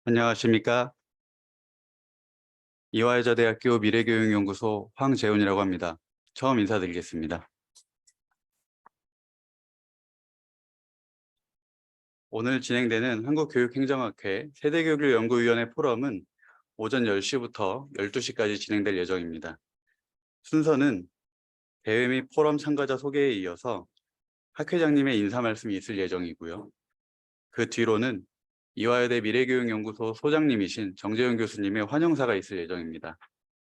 안녕하십니까? 이화여자대학교 미래교육연구소 황재훈이라고 합니다. 처음 인사드리겠습니다. 오늘 진행되는 한국교육행정학회 세대교육연구위원회 포럼은 오전 10시부터 12시까지 진행될 예정입니다. 순서는 대회 및 포럼 참가자 소개에 이어서 학회장님의 인사 말씀이 있을 예정이고요. 그 뒤로는 이화여대 미래교육연구소 소장님이신 정재훈 교수님의 환영사가 있을 예정입니다.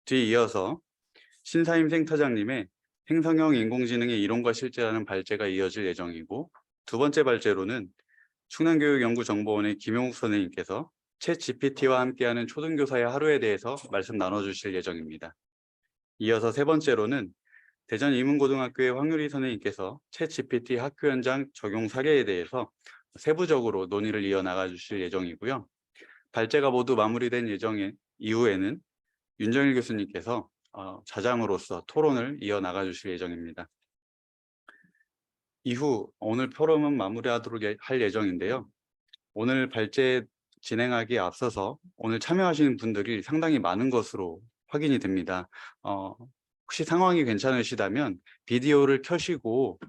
뒤이어서 신사임 센터장님의 생성형 인공지능의 이론과 실제라는 발제가 이어질 예정이고, 두 번째 발제로는 충남교육연구정보원의 김용욱 선생님께서 챗 GPT와 함께하는 초등교사의 하루에 대해서 말씀 나눠주실 예정입니다. 이어서 세 번째로는 대전 이문고등학교의 황유리 선생님께서 챗 GPT 학교 현장 적용 사례에 대해서 세부적으로 논의를 이어나가 주실 예정이고요. 발제가 모두 마무리된 예정의 이후에는 윤정일 교수님께서 자장으로서 토론을 이어나가 주실 예정입니다. 이후 오늘 포럼은 마무리하도록 할 예정인데요. 오늘 발제 진행하기에 앞서서 오늘 참여하시는 분들이 상당히 많은 것으로 확인이 됩니다. 혹시 상황이 괜찮으시다면 비디오를 켜시고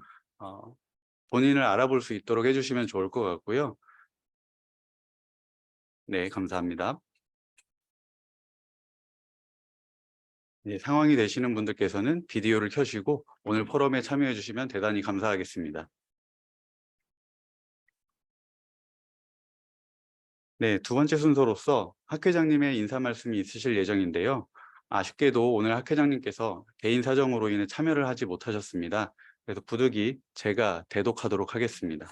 본인을 알아볼 수 있도록 해주시면 좋을 것 같고요. 네, 감사합니다. 네, 상황이 되시는 분들께서는 비디오를 켜시고 오늘 포럼에 참여해 주시면 대단히 감사하겠습니다. 네, 두 번째 순서로서 학회장님의 인사 말씀이 있으실 예정인데요. 아쉽게도 오늘 학회장님께서 개인 사정으로 인해 참여를 하지 못하셨습니다. 그래서 부득이 제가 대독하도록 하겠습니다.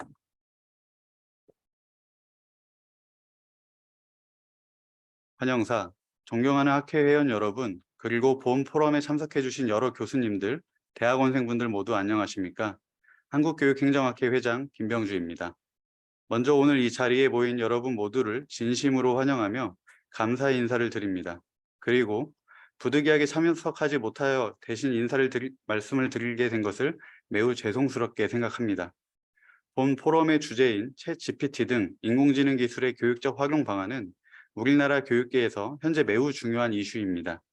환영사, 존경하는 학회 회원 여러분, 그리고 본 포럼에 참석해 주신 여러 교수님들, 대학원생분들 모두 안녕하십니까? 한국교육행정학회 회장 김병주입니다. 먼저 오늘 이 자리에 모인 여러분 모두를 진심으로 환영하며 감사의 인사를 드립니다. 그리고 부득이하게 참석하지 못하여 대신 말씀을 드리게 된 것을 매우 죄송스럽게 생각합니다. 본 포럼의 주제인 챗 GPT 등 인공지능 기술의 교육적 활용 방안은 우리나라 교육계에서 현재 매우 중요한 이슈입니다.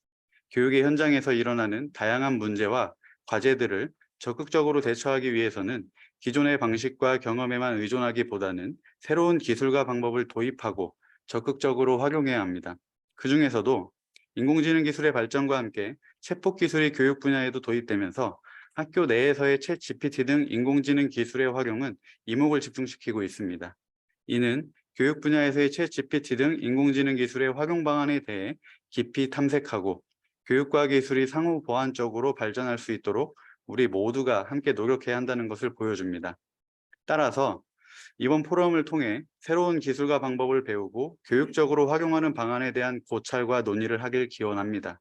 교육의 현장에서 일어나는 다양한 문제와 과제들을 적극적으로 대처하기 위해서는 기존의 방식과 경험에만 의존하기보다는 새로운 기술과 방법을 도입하고 적극적으로 활용해야 합니다. 그 중에서도 인공지능 기술의 발전과 함께 챗봇 기술이 교육 분야에도 도입되면서 학교 내에서의 챗 GPT 등 인공지능 기술의 활용은 이목을 집중시키고 있습니다. 이는 교육 분야에서의 챗 GPT 등 인공지능 기술의 활용 방안에 대해 깊이 탐색하고 교육과 기술이 상호 보완적으로 발전할 수 있도록 우리 모두가 함께 노력해야 한다는 것을 보여줍니다. 따라서 이번 포럼을 통해 새로운 기술과 방법을 배우고 교육적으로 활용하는 방안에 대한 고찰과 논의를 하길 기원합니다.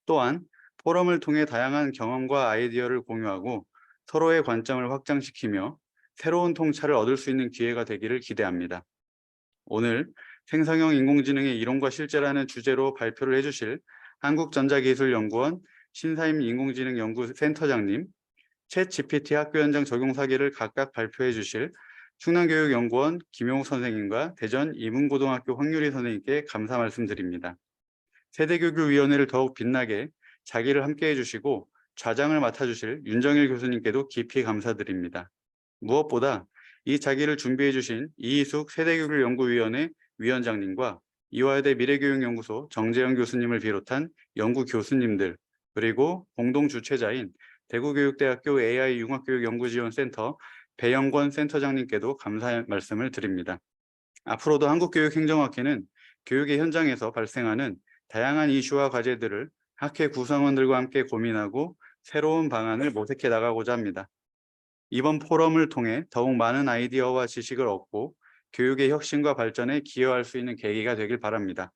또한 포럼을 통해 다양한 경험과 아이디어를 공유하고 서로의 관점을 확장시키며 새로운 통찰을 얻을 수 있는 기회가 되기를 기대합니다. 오늘 생성형 인공지능의 이론과 실제라는 주제로 발표를 해주실 한국전자기술연구원 신사임 인공지능연구센터장님, 챗 GPT 학교 현장 적용 사례를 각각 발표해 주실 충남교육연구원 김용욱 선생님과 대전 이문고등학교 황유리 선생님께 감사 말씀드립니다. 세대교육위원회를 더욱 빛나게 자기를 함께 해주시고 좌장을 맡아주실 윤정일 교수님께도 깊이 감사드립니다. 무엇보다 이 자기를 준비해 주신 이희숙 세대교육연구위원회 위원장님과 이화여대 미래교육연구소 정재영 교수님을 비롯한 연구 교수님들, 그리고 공동 주최자인 대구교육대학교 AI융합교육연구지원센터 배영권 센터장님께도 감사의 말씀을 드립니다. 앞으로도 한국교육행정학회는 교육의 현장에서 발생하는 다양한 이슈와 과제들을 학회 구성원들과 함께 고민하고 새로운 방안을 모색해 나가고자 합니다. 이번 포럼을 통해 더욱 많은 아이디어와 지식을 얻고 교육의 혁신과 발전에 기여할 수 있는 계기가 되길 바랍니다.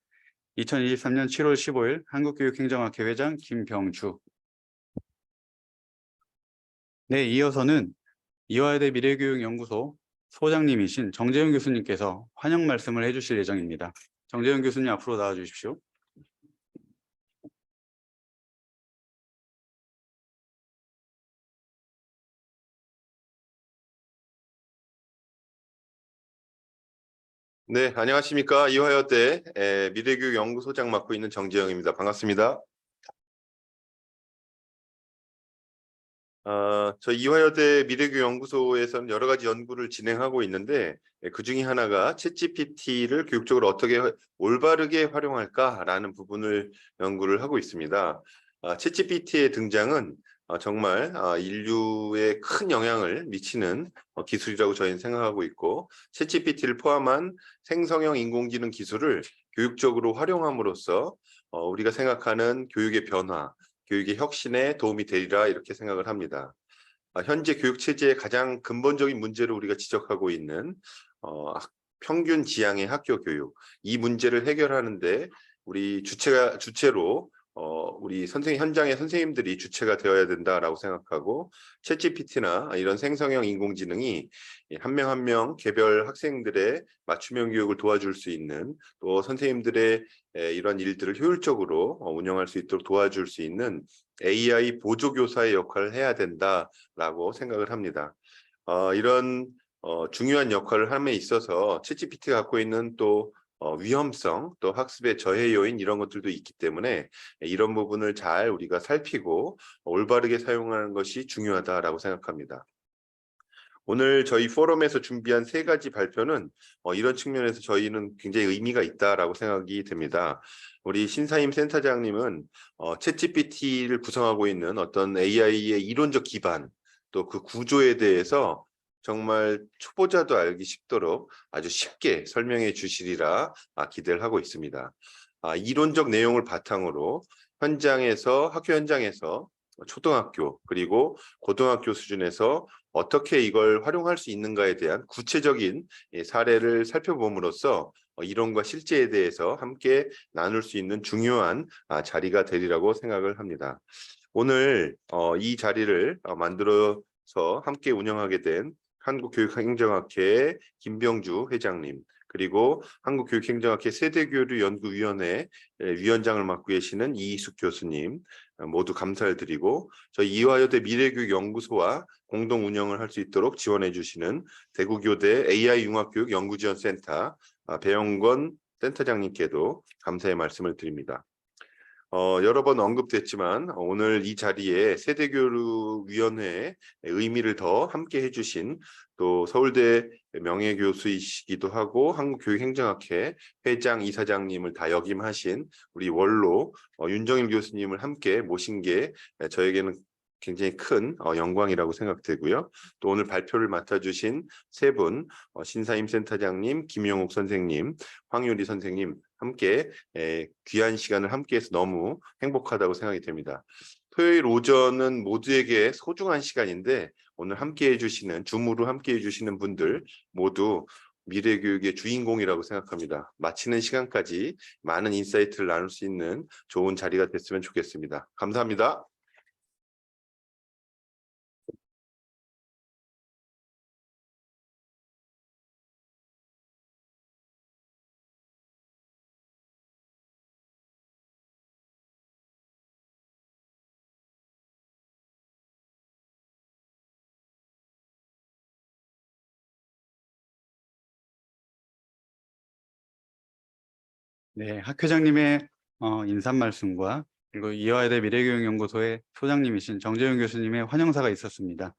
2023년 7월 15일 한국교육행정학회 회장 김병주. 네, 이어서는 이화여대 미래교육연구소 소장님이신 정재훈 교수님께서 환영 말씀을 해주실 예정입니다. 정재훈 교수님 앞으로 나와 주십시오. 네, 안녕하십니까. 이화여대 미래교육연구소장 맡고 있는 정재영입니다. 반갑습니다. 저희 이화여대 미래교육연구소에서는 여러 가지 연구를 진행하고 있는데 그 중에 하나가 챗GPT를 교육적으로 어떻게 올바르게 활용할까라는 부분을 연구를 하고 있습니다. 챗GPT의 등장은 정말 인류에 큰 영향을 미치는 기술이라고 저희는 생각하고 있고, 챗GPT를 포함한 생성형 인공지능 기술을 교육적으로 활용함으로써 우리가 생각하는 교육의 변화, 교육의 혁신에 도움이 되리라 이렇게 생각을 합니다. 현재 교육 체제의 가장 근본적인 문제를 우리가 지적하고 있는 평균 지향의 학교 교육, 이 문제를 해결하는데 우리 주체로 우리 현장의 선생님들이 주체가 되어야 된다라고 생각하고, 챗GPT나 이런 생성형 인공지능이 한 명 한 명 개별 학생들의 맞춤형 교육을 도와줄 수 있는, 또 선생님들의 이런 일들을 효율적으로 운영할 수 있도록 도와줄 수 있는 AI 보조교사의 역할을 해야 된다라고 생각을 합니다. 이런 중요한 역할을 함에 있어서 챗GPT가 갖고 있는 또 위험성, 또 학습의 저해 요인, 이런 것들도 있기 때문에 이런 부분을 잘 우리가 살피고 올바르게 사용하는 것이 중요하다라고 생각합니다. 오늘 저희 포럼에서 준비한 3가지 발표는 이런 측면에서 저희는 굉장히 의미가 있다라고 생각이 됩니다. 우리 신사임 센터장님은 챗GPT를 구성하고 있는 어떤 AI의 이론적 기반, 또 그 구조에 대해서 정말 초보자도 알기 쉽도록 아주 쉽게 설명해 주시리라 기대를 하고 있습니다. 이론적 내용을 바탕으로 학교 현장에서 초등학교 그리고 고등학교 수준에서 어떻게 이걸 활용할 수 있는가에 대한 구체적인 사례를 살펴봄으로써 이론과 실제에 대해서 함께 나눌 수 있는 중요한 자리가 되리라고 생각을 합니다. 오늘 이 자리를 만들어서 함께 운영하게 된 한국교육행정학회 김병주 회장님, 그리고 한국교육행정학회 세대교류연구위원회 위원장을 맡고 계시는 이희숙 교수님, 모두 감사를 드리고, 저희 이화여대 미래교육연구소와 공동 운영을 할 수 있도록 지원해 주시는 대구교대 AI융합교육연구지원센터 배영권 센터장님께도 감사의 말씀을 드립니다. 여러 번 언급됐지만 오늘 이 자리에 세대교류위원회의 의미를 더 함께 해주신, 또 서울대 명예교수이시기도 하고 한국교육행정학회 회장, 이사장님을 다 역임하신 우리 원로 윤정일 교수님을 함께 모신 게 저에게는 굉장히 큰 영광이라고 생각되고요. 또 오늘 발표를 맡아주신 3분, 신사임 센터장님, 김용욱 선생님, 황유리 선생님 함께 귀한 시간을 함께해서 너무 행복하다고 생각이 됩니다. 토요일 오전은 모두에게 소중한 시간인데 오늘 함께해 주시는, 줌으로 함께해 주시는 분들 모두 미래교육의 주인공이라고 생각합니다. 마치는 시간까지 많은 인사이트를 나눌 수 있는 좋은 자리가 됐으면 좋겠습니다. 감사합니다. 네, 학회장님의 인사 말씀과 그리고 이화여대 미래교육연구소의 소장님이신 정재윤 교수님의 환영사가 있었습니다.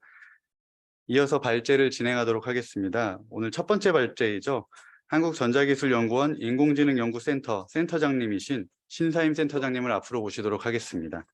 이어서 발제를 진행하도록 하겠습니다. 오늘 첫 번째 발제이죠. 한국전자기술연구원 인공지능연구센터 센터장님이신 신사임 센터장님을 앞으로 모시도록 하겠습니다.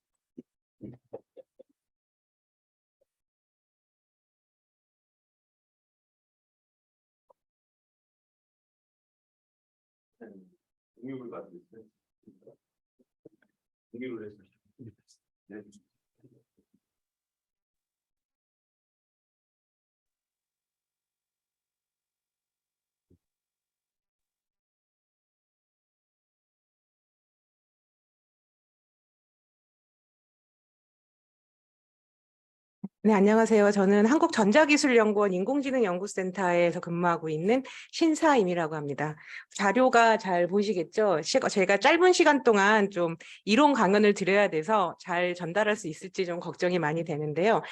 네, 안녕하세요. 저는 한국전자기술연구원 인공지능연구센터에서 근무하고 있는 신사임이라고 합니다. 자료가 잘 보이시겠죠? 제가 짧은 시간 동안 좀 이론 강연을 드려야 돼서 잘 전달할 수 있을지 좀 걱정이 많이 되는데요.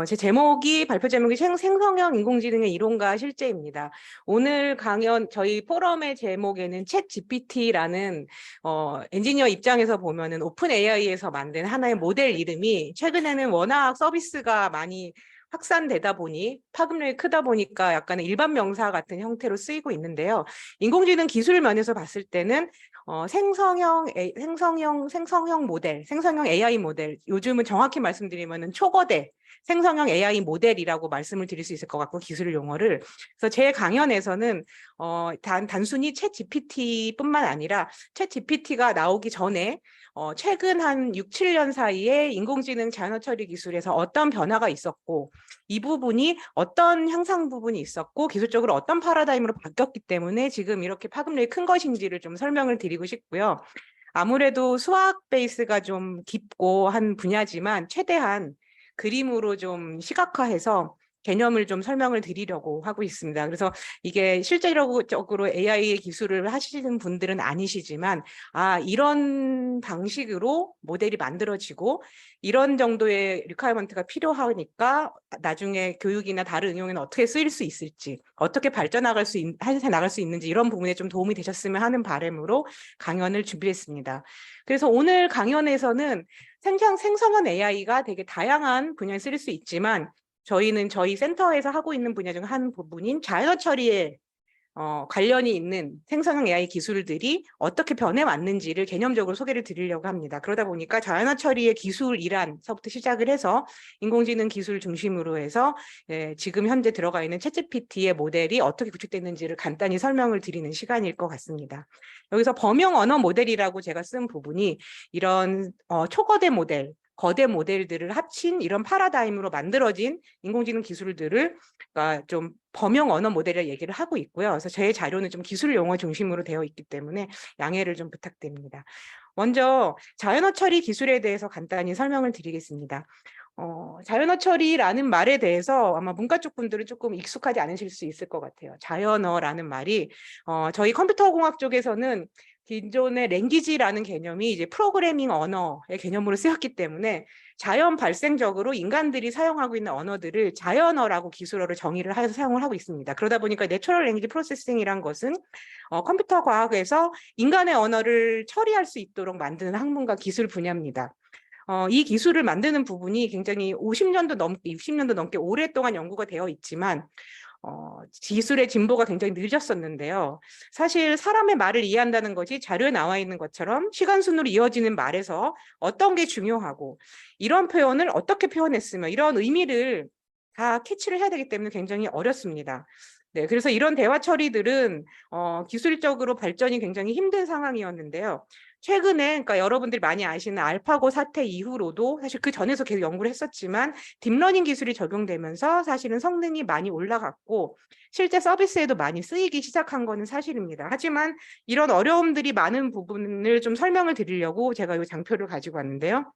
제 발표 제목이 생성형 인공지능의 이론과 실제입니다. 오늘 강연 저희 포럼의 제목에는 챗 GPT라는 엔지니어 입장에서 보면은 오픈 AI에서 만든 하나의 모델 이름이 최근에는 워낙 서비스가 많이 확산되다 보니 파급력이 크다 보니까 약간의 일반 명사 같은 형태로 쓰이고 있는데요. 인공지능 기술 면에서 봤을 때는 생성형 모델, 생성형 AI 모델, 요즘은 정확히 말씀드리면은 초거대 생성형 AI 모델이라고 말씀을 드릴 수 있을 것 같고, 기술 용어를. 그래서 제 강연에서는 단순히 챗 GPT뿐만 아니라 챗 GPT가 나오기 전에 최근 한 6, 7년 사이에 인공지능 자연어 처리 기술에서 어떤 변화가 있었고, 이 부분이 어떤 향상 부분이 있었고, 기술적으로 어떤 파라다임으로 바뀌었기 때문에 지금 이렇게 파급력이 큰 것인지를 좀 설명을 드리고 싶고요. 아무래도 수학 베이스가 좀 깊고 한 분야지만 최대한 그림으로 좀 시각화해서 개념을 좀 설명을 드리려고 하고 있습니다. 그래서 이게 실제적으로 AI 기술을 하시는 분들은 아니시지만, 이런 방식으로 모델이 만들어지고 이런 정도의 리퀘어먼트가 필요하니까 나중에 교육이나 다른 응용에는 어떻게 쓰일 수 있을지, 어떻게 발전나갈 수 있는지, 이런 부분에 좀 도움이 되셨으면 하는 바람으로 강연을 준비했습니다. 그래서 오늘 강연에서는 생성형 AI가 되게 다양한 분야에 쓰일 수 있지만, 저희는 저희 센터에서 하고 있는 분야 중 한 부분인 자연어 처리에 관련이 있는 생성형 AI 기술들이 어떻게 변해왔는지를 개념적으로 소개를 드리려고 합니다. 그러다 보니까 자연어 처리의 기술 이란서부터 시작을 해서 인공지능 기술 중심으로 해서 지금 현재 들어가 있는 챗GPT의 모델이 어떻게 구축됐는지를 간단히 설명을 드리는 시간일 것 같습니다. 여기서 범용 언어 모델이라고 제가 쓴 부분이 이런 초거대 모델, 거대 모델들을 합친 이런 파라다임으로 만들어진 인공지능 기술들을 좀 범용 언어 모델이라 얘기를 하고 있고요. 그래서 제 자료는 좀 기술 용어 중심으로 되어 있기 때문에 양해를 좀 부탁드립니다. 먼저 자연어 처리 기술에 대해서 간단히 설명을 드리겠습니다. 자연어 처리라는 말에 대해서 아마 문과 쪽 분들은 조금 익숙하지 않으실 수 있을 것 같아요. 자연어라는 말이 저희 컴퓨터공학 쪽에서는 기존의 랭귀지라는 개념이 이제 프로그래밍 언어의 개념으로 쓰였기 때문에 자연 발생적으로 인간들이 사용하고 있는 언어들을 자연어라고 기술어를 정의를 해서 사용을 하고 있습니다. 그러다 보니까 내추럴 랭귀지 프로세싱이란 것은 컴퓨터 과학에서 인간의 언어를 처리할 수 있도록 만드는 학문과 기술 분야입니다. 이 기술을 만드는 부분이 굉장히 50년도 넘게, 60년도 넘게 오랫동안 연구가 되어 있지만 기술의 진보가 굉장히 늦었었는데요. 사실 사람의 말을 이해한다는 것이 자료에 나와 있는 것처럼 시간 순으로 이어지는 말에서 어떤 게 중요하고 이런 표현을 어떻게 표현했으며 이런 의미를 다 캐치를 해야 되기 때문에 굉장히 어렵습니다. 네, 그래서 이런 대화 처리들은 기술적으로 발전이 굉장히 힘든 상황이었는데요. 최근에, 그러니까 여러분들이 많이 아시는 알파고 사태 이후로도 사실 그 전에서 계속 연구를 했었지만 딥러닝 기술이 적용되면서 사실은 성능이 많이 올라갔고 실제 서비스에도 많이 쓰이기 시작한 거는 사실입니다. 하지만 이런 어려움들이 많은 부분을 좀 설명을 드리려고 제가 이 장표를 가지고 왔는데요.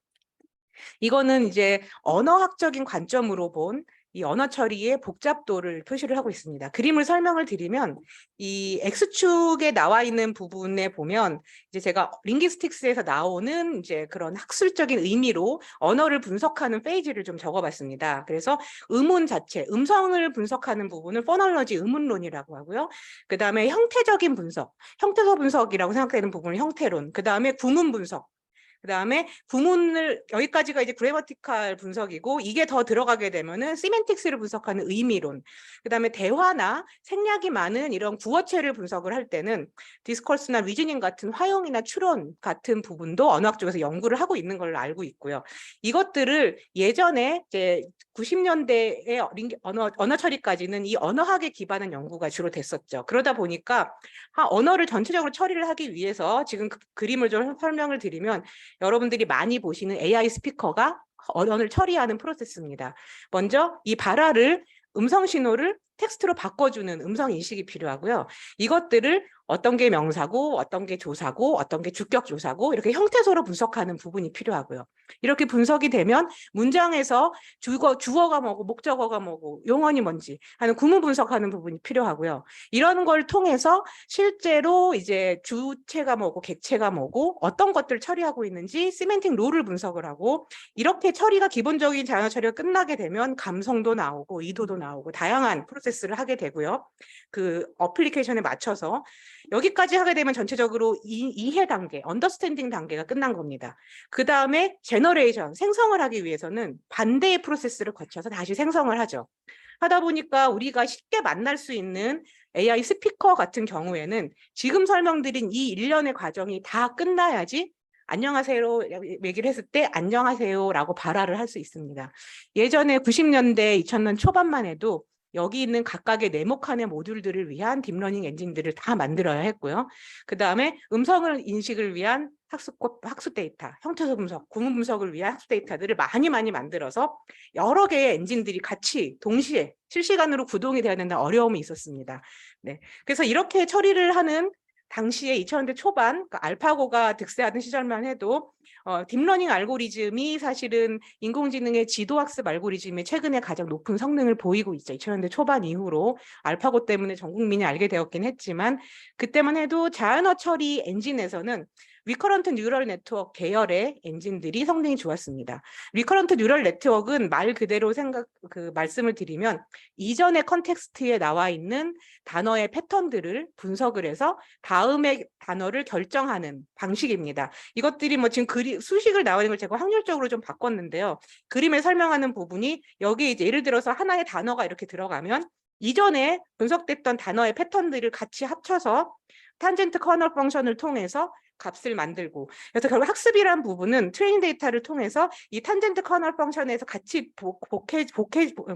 이거는 이제 언어학적인 관점으로 본 이 언어 처리의 복잡도를 표시를 하고 있습니다. 그림을 설명을 드리면 이 X축에 나와 있는 부분에 보면 이제 제가 링귀스틱스에서 나오는 이제 그런 학술적인 의미로 언어를 분석하는 페이지를 좀 적어봤습니다. 그래서 음운 자체, 음성을 분석하는 부분을 포널러지 의문론이라고 하고요. 그 다음에 형태적인 분석, 형태소 분석이라고 생각되는 부분을 형태론, 그 다음에 구문 분석, 그 다음에 구문을, 여기까지가 이제 그래머티컬 분석이고, 이게 더 들어가게 되면은 시멘틱스를 분석하는 의미론, 그 다음에 대화나 생략이 많은 이런 구어체를 분석을 할 때는 디스코스나 리즈닝 같은 화용이나 추론 같은 부분도 언어학 쪽에서 연구를 하고 있는 걸로 알고 있고요. 이것들을 예전에 이제 90년대의 언어 처리까지는 이 언어학에 기반한 연구가 주로 됐었죠. 그러다 보니까 언어를 전체적으로 처리를 하기 위해서 지금 그림을 좀 설명을 드리면 여러분들이 많이 보시는 AI 스피커가 언어를 처리하는 프로세스입니다. 먼저 이 발화를 음성 신호를 텍스트로 바꿔주는 음성 인식이 필요하고요. 이것들을 어떤 게 명사고, 어떤 게 조사고, 어떤 게 주격 조사고 이렇게 형태소로 분석하는 부분이 필요하고요. 이렇게 분석이 되면 문장에서 주어가 뭐고 목적어가 뭐고 용언이 뭔지 하는 구문 분석하는 부분이 필요하고요. 이런 걸 통해서 실제로 이제 주체가 뭐고 객체가 뭐고 어떤 것들을 처리하고 있는지 시멘틱 룰을 분석을 하고 이렇게 처리가 기본적인 자연어 처리가 끝나게 되면 감성도 나오고 의도도 나오고 다양한 프로세스를 하게 되고요. 그 어플리케이션에 맞춰서 여기까지 하게 되면 전체적으로 이해 단계, 언더스탠딩 단계가 끝난 겁니다. 그 다음에 제너레이션, 생성을 하기 위해서는 반대의 프로세스를 거쳐서 다시 생성을 하죠. 하다 보니까 우리가 쉽게 만날 수 있는 AI 스피커 같은 경우에는 지금 설명드린 이 일련의 과정이 다 끝나야지 안녕하세요 얘기를 했을 때 안녕하세요라고 발화를 할 수 있습니다. 예전에 90년대 2000년 초반만 해도 여기 있는 각각의 네모칸의 모듈들을 위한 딥러닝 엔진들을 다 만들어야 했고요. 그 다음에 음성을 인식을 위한 학습 데이터, 형태소 분석, 구문 분석을 위한 학습 데이터들을 많이 만들어서 여러 개의 엔진들이 같이 동시에 실시간으로 구동이 되어야 된다는 어려움이 있었습니다. 네, 그래서 이렇게 처리를 하는 당시에 2000년대 초반 알파고가 득세하던 시절만 해도 딥러닝 알고리즘이 사실은 인공지능의 지도학습 알고리즘의 최근에 가장 높은 성능을 보이고 있죠. 2000년대 초반 이후로 알파고 때문에 전 국민이 알게 되었긴 했지만 그때만 해도 자연어 처리 엔진에서는 리커런트 뉴럴 네트워크 계열의 엔진들이 성능이 좋았습니다. 리커런트 뉴럴 네트워크는 말 그대로 말씀을 드리면 이전의 컨텍스트에 나와 있는 단어의 패턴들을 분석을 해서 다음의 단어를 결정하는 방식입니다. 이것들이 뭐 지금 수식을 나오는 걸 제가 확률적으로 좀 바꿨는데요. 그림에 설명하는 부분이 여기 이제 예를 들어서 하나의 단어가 이렇게 들어가면 이전에 분석됐던 단어의 패턴들을 같이 합쳐서 탄젠트 커널 펑션을 통해서 값을 만들고 그래서 결국 학습이란 부분은 트레이닝 데이터를 통해서 이 탄젠트 커널 펑션에서 같이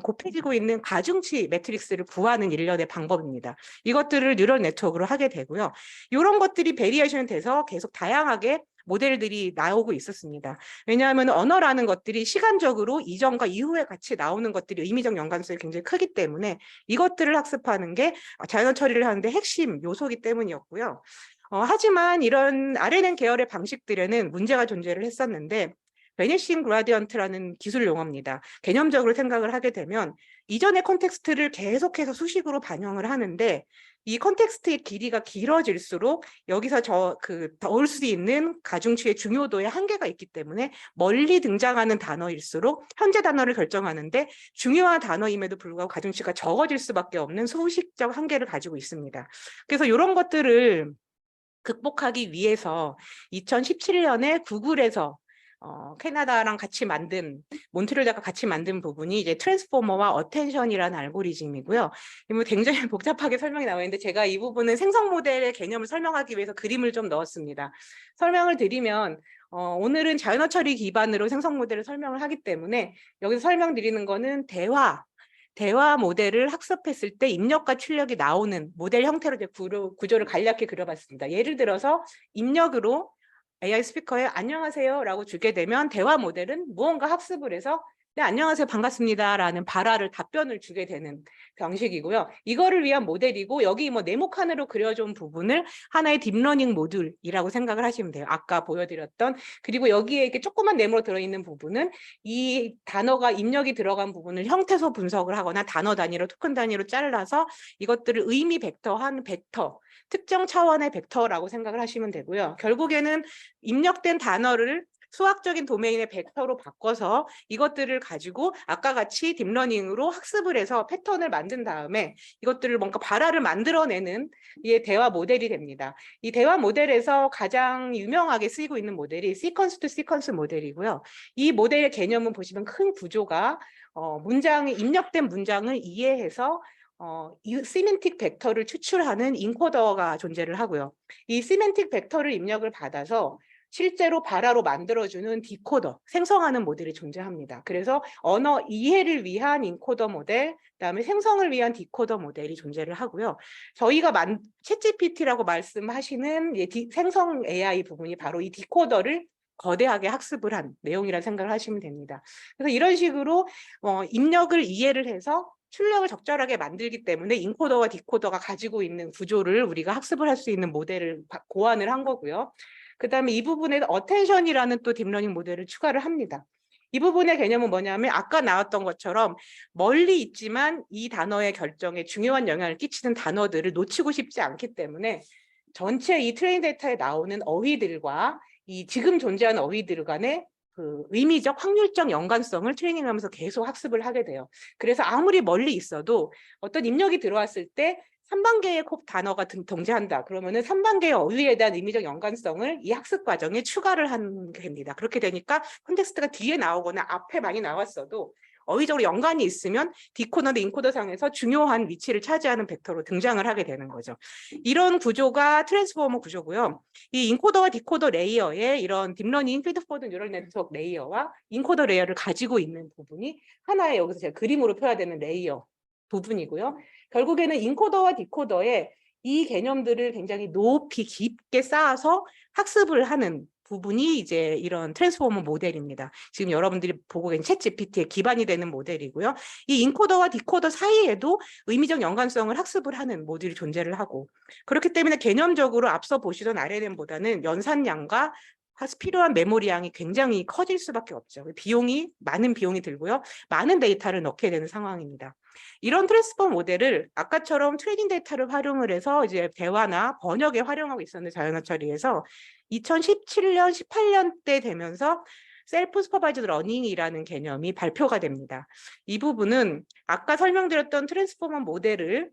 곱해지고 있는 가중치 매트릭스를 구하는 일련의 방법입니다. 이것들을 뉴럴 네트워크로 하게 되고요. 이런 것들이 베리에이션이 돼서 계속 다양하게 모델들이 나오고 있었습니다. 왜냐하면 언어라는 것들이 시간적으로 이전과 이후에 같이 나오는 것들이 의미적 연관성이 굉장히 크기 때문에 이것들을 학습하는 게 자연어 처리를 하는데 핵심 요소이기 때문이었고요. 하지만 이런 RNN 계열의 방식들에는 문제가 존재를 했었는데 베니싱 그라디언트라는 기술 용어입니다. 개념적으로 생각을 하게 되면 이전의 컨텍스트를 계속해서 수식으로 반영을 하는데 이 컨텍스트의 길이가 길어질수록 여기서 넣을 수 있는 가중치의 중요도에 한계가 있기 때문에 멀리 등장하는 단어일수록 현재 단어를 결정하는데 중요한 단어임에도 불구하고 가중치가 적어질 수밖에 없는 수식적 한계를 가지고 있습니다. 그래서 이런 것들을 극복하기 위해서 2017년에 구글에서 캐나다랑 같이 만든 몬트리올대가 같이 만든 부분이 이제 트랜스포머와 어텐션이라는 알고리즘이고요. 뭐 굉장히 복잡하게 설명이 나와 있는데 제가 이 부분은 생성 모델의 개념을 설명하기 위해서 그림을 좀 넣었습니다. 설명을 드리면 오늘은 자연어 처리 기반으로 생성 모델을 설명을 하기 때문에 여기서 설명드리는 거는 대화 모델을 학습했을 때 입력과 출력이 나오는 모델 형태로 구조를 간략히 그려봤습니다. 예를 들어서 입력으로 AI 스피커에 안녕하세요 라고 주게 되면 대화 모델은 무언가 학습을 해서 네, 안녕하세요 반갑습니다 라는 답변을 주게 되는 방식이고요. 이거를 위한 모델이고 여기 뭐 네모칸으로 그려준 부분을 하나의 딥러닝 모듈이라고 생각을 하시면 돼요. 아까 보여드렸던 그리고 여기에 이렇게 조그만 네모로 들어있는 부분은 이 단어가 입력이 들어간 부분을 형태소 분석을 하거나 단어 단위로 토큰 단위로 잘라서 이것들을 의미 벡터한 벡터 특정 차원의 벡터라고 생각을 하시면 되고요. 결국에는 입력된 단어를 수학적인 도메인의 벡터로 바꿔서 이것들을 가지고 아까 같이 딥러닝으로 학습을 해서 패턴을 만든 다음에 이것들을 뭔가 발화를 만들어내는 이 대화 모델이 됩니다. 이 대화 모델에서 가장 유명하게 쓰이고 있는 모델이 시퀀스 투 시퀀스 모델이고요. 이 모델의 개념은 보시면 큰 구조가 입력된 문장을 이해해서 이 시멘틱 벡터를 추출하는 인코더가 존재를 하고요. 이 시멘틱 벡터를 입력을 받아서 실제로 발화로 만들어주는 디코더, 생성하는 모델이 존재합니다. 그래서 언어 이해를 위한 인코더 모델, 그다음에 생성을 위한 디코더 모델이 존재를 하고요. 저희가 챗GPT라고 말씀하시는 생성 AI 부분이 바로 이 디코더를 거대하게 학습을 한 내용이라 생각을 하시면 됩니다. 그래서 이런 식으로 입력을 이해를 해서 출력을 적절하게 만들기 때문에 인코더와 디코더가 가지고 있는 구조를 우리가 학습을 할 수 있는 모델을 고안을 한 거고요. 그다음에 이 부분에 어텐션이라는 또 딥러닝 모델을 추가를 합니다. 이 부분의 개념은 뭐냐면 아까 나왔던 것처럼 멀리 있지만 이 단어의 결정에 중요한 영향을 끼치는 단어들을 놓치고 싶지 않기 때문에 전체 이 트레인 데이터에 나오는 어휘들과 이 지금 존재하는 어휘들 간의 그 의미적 확률적 연관성을 트레이닝하면서 계속 학습을 하게 돼요. 그래서 아무리 멀리 있어도 어떤 입력이 들어왔을 때 3단계의 단어가 등장한다. 그러면은 3단계의 어휘에 대한 의미적 연관성을 이 학습 과정에 추가를 하는 게 됩니다. 그렇게 되니까 콘텍스트가 뒤에 나오거나 앞에 많이 나왔어도 어휘적으로 연관이 있으면 디코더나 인코더 상에서 중요한 위치를 차지하는 벡터로 등장을 하게 되는 거죠. 이런 구조가 트랜스포머 구조고요. 이 인코더와 디코더 레이어의 이런 딥러닝 피드포워드 뉴럴 네트워크 레이어와 인코더 레이어를 가지고 있는 부분이 하나의 여기서 제가 그림으로 표현되는 레이어 부분이고요. 결국에는 인코더와 디코더의 이 개념들을 굉장히 높이 깊게 쌓아서 학습을 하는 부분이 이제 이런 트랜스포머 모델입니다. 지금 여러분들이 보고 계신 챗GPT의 기반이 되는 모델이고요. 이 인코더와 디코더 사이에도 의미적 연관성을 학습을 하는 모듈이 존재를 하고, 그렇기 때문에 개념적으로 앞서 보시던 RLM보다는 연산량과 필요한 메모리 양이 굉장히 커질 수밖에 없죠. 많은 비용이 들고요. 많은 데이터를 넣게 되는 상황입니다. 이런 트랜스포머 모델을 아까처럼 트레이닝 데이터를 활용을 해서 이제 대화나 번역에 활용하고 있었는데 자연어 처리에서 2017년, 18년 때 되면서 셀프 슈퍼바이즈드 러닝이라는 개념이 발표가 됩니다. 이 부분은 아까 설명드렸던 트랜스포머 모델을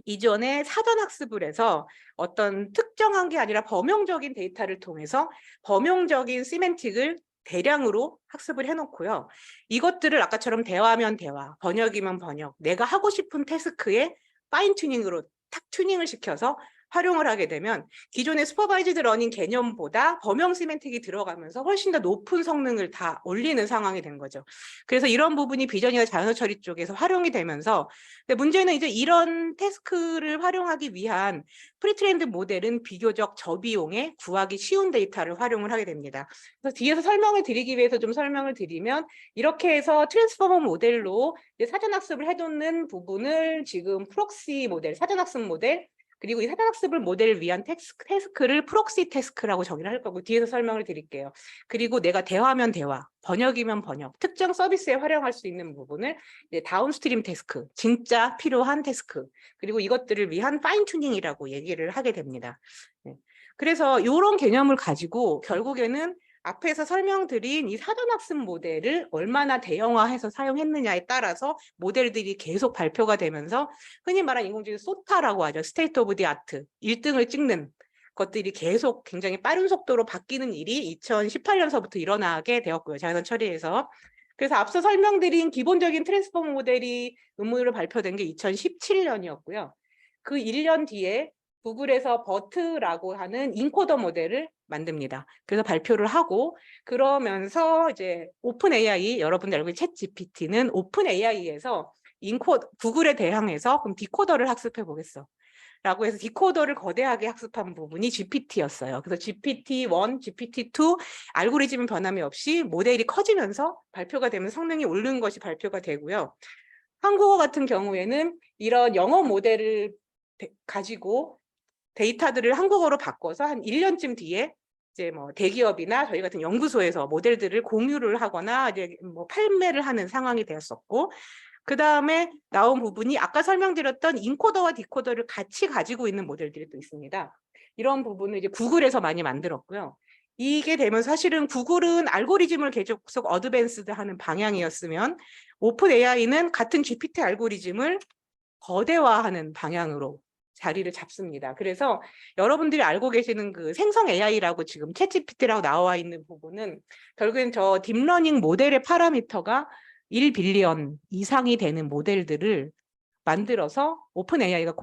이전에 사전 학습을 해서 어떤 특정한 게 아니라 범용적인 데이터를 통해서 범용적인 시멘틱을 대량으로 학습을 해놓고요. 이것들을 아까처럼 대화면 대화, 번역이면 번역, 내가 하고 싶은 태스크에 파인 튜닝으로 탁 튜닝을 시켜서 활용을 하게 되면 기존의 슈퍼바이즈드 러닝 개념보다 범용 시멘틱이 들어가면서 훨씬 더 높은 성능을 다 올리는 상황이 된 거죠. 그래서 이런 부분이 비전이나 자연어 처리 쪽에서 활용이 되면서, 근데 문제는 이제 이런 태스크를 활용하기 위한 프리트레인드 모델은 비교적 저비용에 구하기 쉬운 데이터를 활용을 하게 됩니다. 그래서 뒤에서 설명을 드리기 위해서 좀 설명을 드리면, 이렇게 해서 트랜스포머 모델로 이제 사전학습을 해놓는 부분을 지금 프록시 모델, 사전학습 모델, 그리고 이 사전학습을 모델을 위한 태스크를 프록시 태스크라고 정의를 할 거고, 뒤에서 설명을 드릴게요. 그리고 내가 대화면 대화, 번역이면 번역, 특정 서비스에 활용할 수 있는 부분을 이제 다운스트림 태스크, 진짜 필요한 태스크, 그리고 이것들을 위한 파인 튜닝이라고 얘기를 하게 됩니다. 네. 그래서 이런 개념을 가지고 결국에는 앞에서 설명드린 이 사전학습 모델을 얼마나 대형화해서 사용했느냐에 따라서 모델들이 계속 발표가 되면서 흔히 말하는 인공지능 소타라고 하죠. 스테이트 오브 디 아트, 1등을 찍는 것들이 계속 굉장히 빠른 속도로 바뀌는 일이 2018년서부터 일어나게 되었고요. 자연어 처리에서. 그래서 앞서 설명드린 기본적인 트랜스포머 모델이 의무로 발표된 게 2017년이었고요. 그 1년 뒤에 구글에서 버트라고 하는 인코더 모델을 만듭니다. 그래서 발표를 하고, 그러면서 이제 오픈 AI, 여러분들 알고 있는 챗 GPT는 오픈 AI에서 구글에 대항해서 그럼 디코더를 학습해 보겠어 라고 해서 디코더를 거대하게 학습한 부분이 GPT였어요. 그래서 GPT-1, GPT-2 알고리즘은 변함이 없이 모델이 커지면서 발표가 되면 성능이 오르는 것이 발표가 되고요. 한국어 같은 경우에는 이런 영어 모델을 가지고 데이터들을 한국어로 바꿔서 한 1년쯤 뒤에 이제 뭐 대기업이나 저희 같은 연구소에서 모델들을 공유를 하거나 이제 뭐 판매를 하는 상황이 되었었고, 그 다음에 나온 부분이 아까 설명드렸던 인코더와 디코더를 같이 가지고 있는 모델들이 또 있습니다. 이런 부분을 이제 구글에서 많이 만들었고요. 이게 되면 사실은 구글은 알고리즘을 계속 어드밴스드하는 방향이었으면 오픈 AI는 같은 GPT 알고리즘을 거대화하는 방향으로 자리를 잡습니다. 그래서 여러분들이 알고 계시는 그 생성 AI라고 지금 챗GPT라고 나와 있는 부분은 결국엔 저 딥러닝 모델의 파라미터가 1빌리언 이상이 되는 모델들을 만들어서 오픈 AI가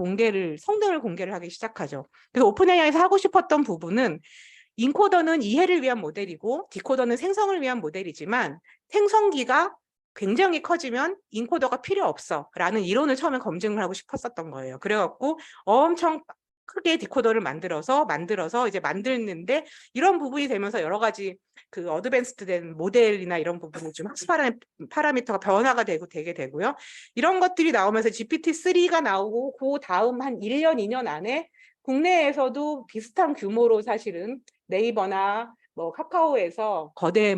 성능을 공개를 하기 시작하죠. 그래서 오픈 AI에서 하고 싶었던 부분은 인코더는 이해를 위한 모델이고 디코더는 생성을 위한 모델이지만 생성기가 굉장히 커지면 인코더가 필요 없어 라는 이론을 처음에 검증을 하고 싶었었던 거예요. 그래갖고 엄청 크게 디코더를 만들어서 이제 만드는데 이런 부분이 되면서 여러 가지 그 어드밴스드된 모델이나 이런 부분이 좀 학습 파라미터가 변화가 되게 되고요. 이런 것들이 나오면서 GPT-3가 나오고 그 다음 한 1년, 2년 안에 국내에서도 비슷한 규모로 사실은 네이버나 뭐 카카오에서 초거대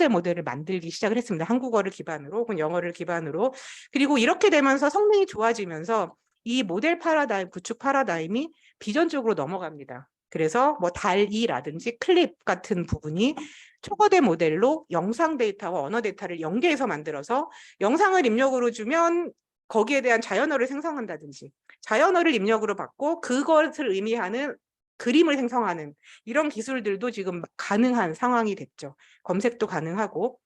모델을 만들기 시작을 했습니다. 한국어를 기반으로 혹은 영어를 기반으로. 그리고 이렇게 되면서 성능이 좋아지면서 이 모델 파라다임, 구축 파라다임이 비전 쪽으로 넘어갑니다. 그래서 뭐 달2라든지 클립 같은 부분이 초거대 모델로 영상 데이터와 언어 데이터를 연계해서 만들어서 영상을 입력으로 주면 거기에 대한 자연어를 생성한다든지 자연어를 입력으로 받고 그것을 의미하는 그림을 생성하는 이런 기술들도 지금 가능한 상황이 됐죠. 검색도 가능하고.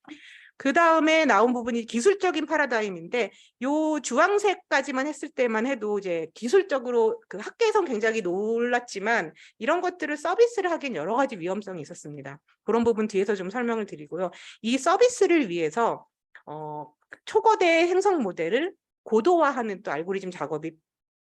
그 다음에 나온 부분이 기술적인 파라다임인데 요 주황색까지만 했을 때만 해도 이제 기술적으로 그 학계에선 굉장히 놀랐지만 이런 것들을 서비스를 하긴 여러 가지 위험성이 있었습니다. 그런 부분 뒤에서 좀 설명을 드리고요. 이 서비스를 위해서 초거대 행성 모델을 고도화하는 또 알고리즘 작업이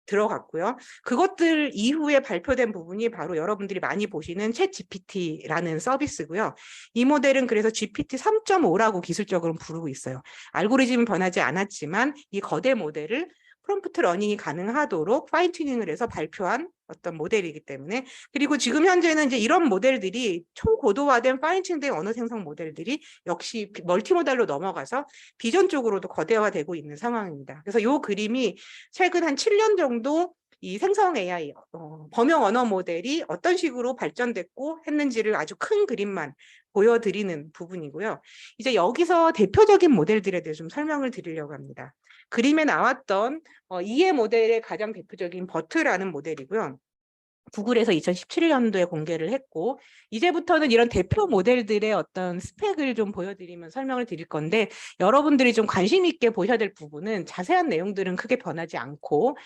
들어갔고요. 그것들 이후에 발표된 부분이 바로 여러분들이 많이 보시는 챗 GPT라는 서비스고요. 이 모델은 그래서 GPT 3.5라고 기술적으로 부르고 있어요. 알고리즘은 변하지 않았지만 이 거대 모델을 프롬프트 러닝이 가능하도록 파인 튜닝을 해서 발표한 어떤 모델이기 때문에 그리고 지금 현재는 이제 이런 모델들이 초고도화된 파인 튜닝된 언어 생성 모델들이 역시 멀티모달로 넘어가서 비전 쪽으로도 거대화되고 있는 상황입니다. 그래서 이 그림이 최근 한 7년 정도 이 생성 AI, 범용 언어 모델이 어떤 식으로 발전됐고 했는지를 아주 큰 그림만 보여드리는 부분이고요. 이제 여기서 대표적인 모델들에 대해서 좀 설명을 드리려고 합니다. 그림에 나왔던 이해 모델의 가장 대표적인 버트라는 모델이고요. 구글에서 2017년도에 공개를 했고 이제부터는 이런 대표 모델들의 어떤 스펙을 좀 보여드리면 설명을 드릴 건데 여러분들이 좀 관심 있게 보셔야 될 부분은 자세한 내용들은 크게 변하지 않고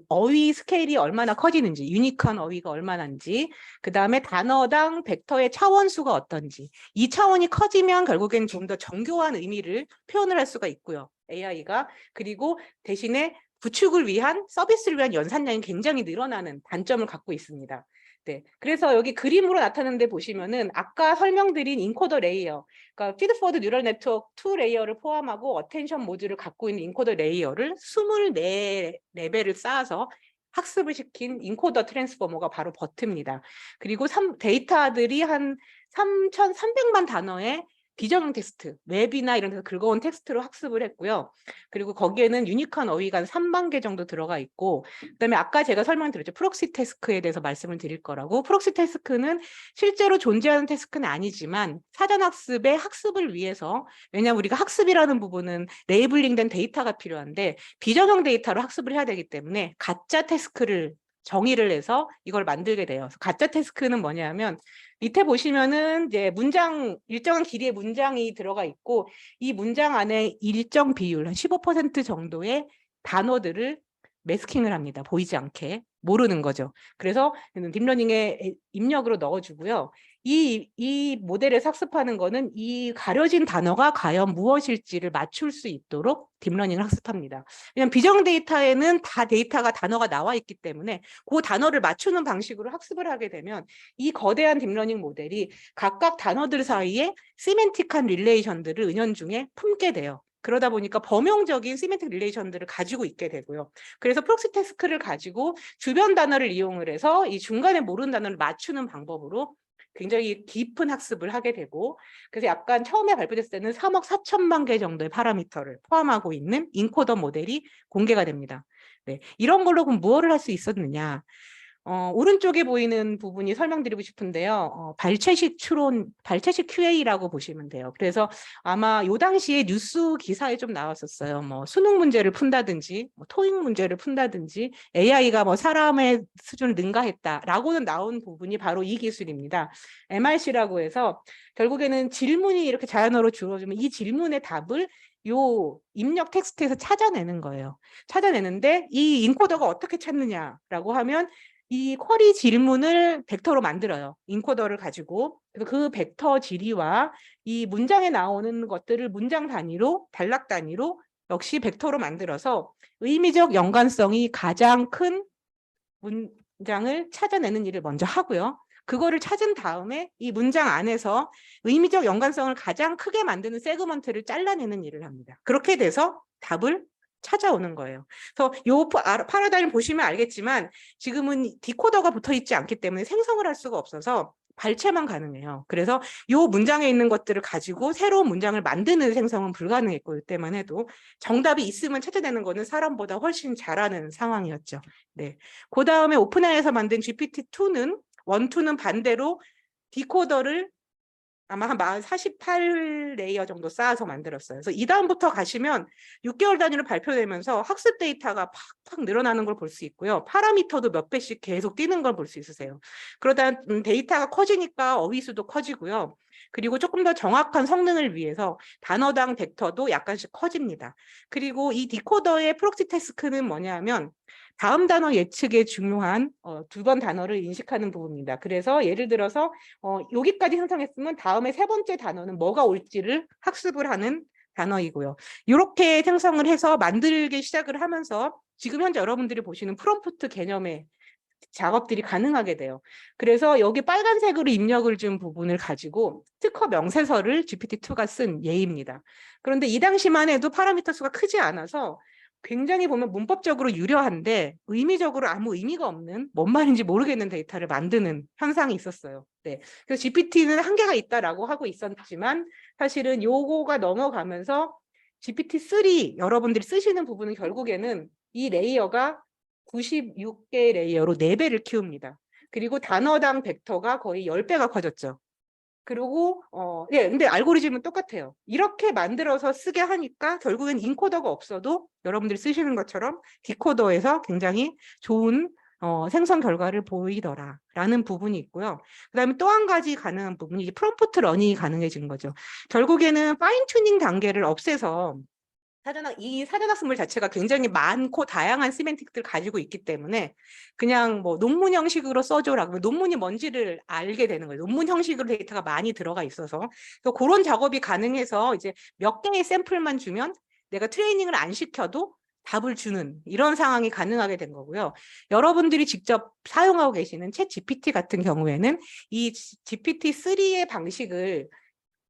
어휘 스케일이 얼마나 커지는지 유니크한 어휘가 얼마나인지 그 다음에 단어당 벡터의 차원수가 어떤지 이 차원이 커지면 결국엔 좀 더 정교한 의미를 표현을 할 수가 있고요. AI가 그리고 대신에 구축을 위한 서비스를 위한 연산량이 굉장히 늘어나는 단점을 갖고 있습니다. 네, 그래서 여기 그림으로 나타나는데 보시면은 아까 설명드린 인코더 레이어, 그러니까 피드포워드 뉴럴 네트워크 2 레이어를 포함하고 어텐션 모듈을 갖고 있는 인코더 레이어를 24레벨을 쌓아서 학습을 시킨 인코더 트랜스포머가 바로 버트입니다. 그리고 데이터들이 한 3,300만 단어의 비정형 텍스트, 웹이나 이런 데서 긁어온 텍스트로 학습을 했고요. 그리고 거기에는 유니크한 어휘가 한 3만 개 정도 들어가 있고 그다음에 아까 제가 설명드렸죠. 프록시 태스크에 대해서 말씀을 드릴 거라고. 프록시 태스크는 실제로 존재하는 태스크는 아니지만 사전 학습의 학습을 위해서 왜냐하면 우리가 학습이라는 부분은 레이블링된 데이터가 필요한데 비정형 데이터로 학습을 해야 되기 때문에 가짜 태스크를 정의를 해서 이걸 만들게 돼요. 가짜 태스크는 뭐냐면 밑에 보시면은 이제 일정한 길이의 문장이 들어가 있고 이 문장 안에 일정 비율 한 15% 정도의 단어들을 매스킹을 합니다. 보이지 않게 모르는 거죠. 그래서 딥러닝에 입력으로 넣어주고요. 이 모델에 학습하는 거는 이 가려진 단어가 과연 무엇일지를 맞출 수 있도록 딥러닝을 학습합니다. 왜냐하면 비정 데이터에는 다 데이터가 단어가 나와 있기 때문에 그 단어를 맞추는 방식으로 학습을 하게 되면 이 거대한 딥러닝 모델이 각각 단어들 사이에 시멘틱한 릴레이션들을 은연중에 품게 돼요. 그러다 보니까 범용적인 시멘틱 릴레이션들을 가지고 있게 되고요. 그래서 프록시 태스크를 가지고 주변 단어를 이용을 해서 이 중간에 모르는 단어를 맞추는 방법으로 굉장히 깊은 학습을 하게 되고 그래서 약간 처음에 발표됐을 때는 3억 4천만 개 정도의 파라미터를 포함하고 있는 인코더 모델이 공개가 됩니다. 네, 이런 걸로 그럼 무엇을 할 수 있었느냐? 오른쪽에 보이는 부분이 설명드리고 싶은데요. 발췌식 QA라고 보시면 돼요. 그래서 아마 요 당시에 뉴스 기사에 좀 나왔었어요. 뭐 수능 문제를 푼다든지, 뭐 토익 문제를 푼다든지, AI가 뭐 사람의 수준을 능가했다라고는 나온 부분이 바로 이 기술입니다. MRC라고 해서 결국에는 질문이 이렇게 자연어로 주어지면 이 질문의 답을 요 입력 텍스트에서 찾아내는 거예요. 찾아내는데 이 인코더가 어떻게 찾느냐라고 하면 이 쿼리 질문을 벡터로 만들어요. 인코더를 가지고. 그래서 그 벡터 지리와 이 문장에 나오는 것들을 문장 단위로, 단락 단위로 역시 벡터로 만들어서 의미적 연관성이 가장 큰 문장을 찾아내는 일을 먼저 하고요. 그거를 찾은 다음에 이 문장 안에서 의미적 연관성을 가장 크게 만드는 세그먼트를 잘라내는 일을 합니다. 그렇게 돼서 답을 찾아오는 거예요. 그래서 이 파라다임 보시면 알겠지만 지금은 디코더가 붙어 있지 않기 때문에 생성을 할 수가 없어서 발췌만 가능해요. 그래서 이 문장에 있는 것들을 가지고 새로운 문장을 만드는 생성은 불가능했고 이때만 해도 정답이 있으면 찾아내는 거는 사람보다 훨씬 잘하는 상황이었죠. 네. 그 다음에 오픈AI에서 만든 GPT-2는 1, 2는 반대로 디코더를 아마 한 48레이어 정도 쌓아서 만들었어요. 그래서 이 다음부터 가시면 6개월 단위로 발표되면서 학습 데이터가 팍팍 늘어나는 걸 볼 수 있고요. 파라미터도 몇 배씩 계속 뛰는 걸 볼 수 있으세요. 그러다 데이터가 커지니까 어휘수도 커지고요. 그리고 조금 더 정확한 성능을 위해서 단어당 벡터도 약간씩 커집니다. 그리고 이 디코더의 프록시 태스크는 뭐냐면 다음 단어 예측에 중요한 두 번 단어를 인식하는 부분입니다. 그래서 예를 들어서 여기까지 생성했으면 다음에 세 번째 단어는 뭐가 올지를 학습을 하는 단어이고요. 이렇게 생성을 해서 만들기 시작을 하면서 지금 현재 여러분들이 보시는 프롬프트 개념의 작업들이 가능하게 돼요. 그래서 여기 빨간색으로 입력을 준 부분을 가지고 특허 명세서를 GPT-2가 쓴 예입니다. 그런데 이 당시만 해도 파라미터 수가 크지 않아서 굉장히 보면 문법적으로 유려한데 의미적으로 아무 의미가 없는 뭔 말인지 모르겠는 데이터를 만드는 현상이 있었어요. 네. 그래서 GPT는 한계가 있다라고 하고 있었지만 사실은 요거가 넘어가면서 GPT-3 여러분들이 쓰시는 부분은 결국에는 이 레이어가 96개 레이어로 4배를 키웁니다. 그리고 단어당 벡터가 거의 10배가 커졌죠. 그리고 예, 근데 알고리즘은 똑같아요. 이렇게 만들어서 쓰게 하니까 결국엔 인코더가 없어도 여러분들이 쓰시는 것처럼 디코더에서 굉장히 좋은 생성 결과를 보이더라라는 부분이 있고요. 그다음에 또 한 가지 가능한 부분이 이제 프롬프트 러닝이 가능해진 거죠. 결국에는 파인 튜닝 단계를 없애서 이 사전학습물 자체가 굉장히 많고 다양한 시멘틱들을 가지고 있기 때문에 그냥 뭐 논문 형식으로 써줘라고 논문이 뭔지를 알게 되는 거예요. 논문 형식으로 데이터가 많이 들어가 있어서 그런 작업이 가능해서 이제 몇 개의 샘플만 주면 내가 트레이닝을 안 시켜도 답을 주는 이런 상황이 가능하게 된 거고요. 여러분들이 직접 사용하고 계시는 챗 GPT 같은 경우에는 이 GPT-3의 방식을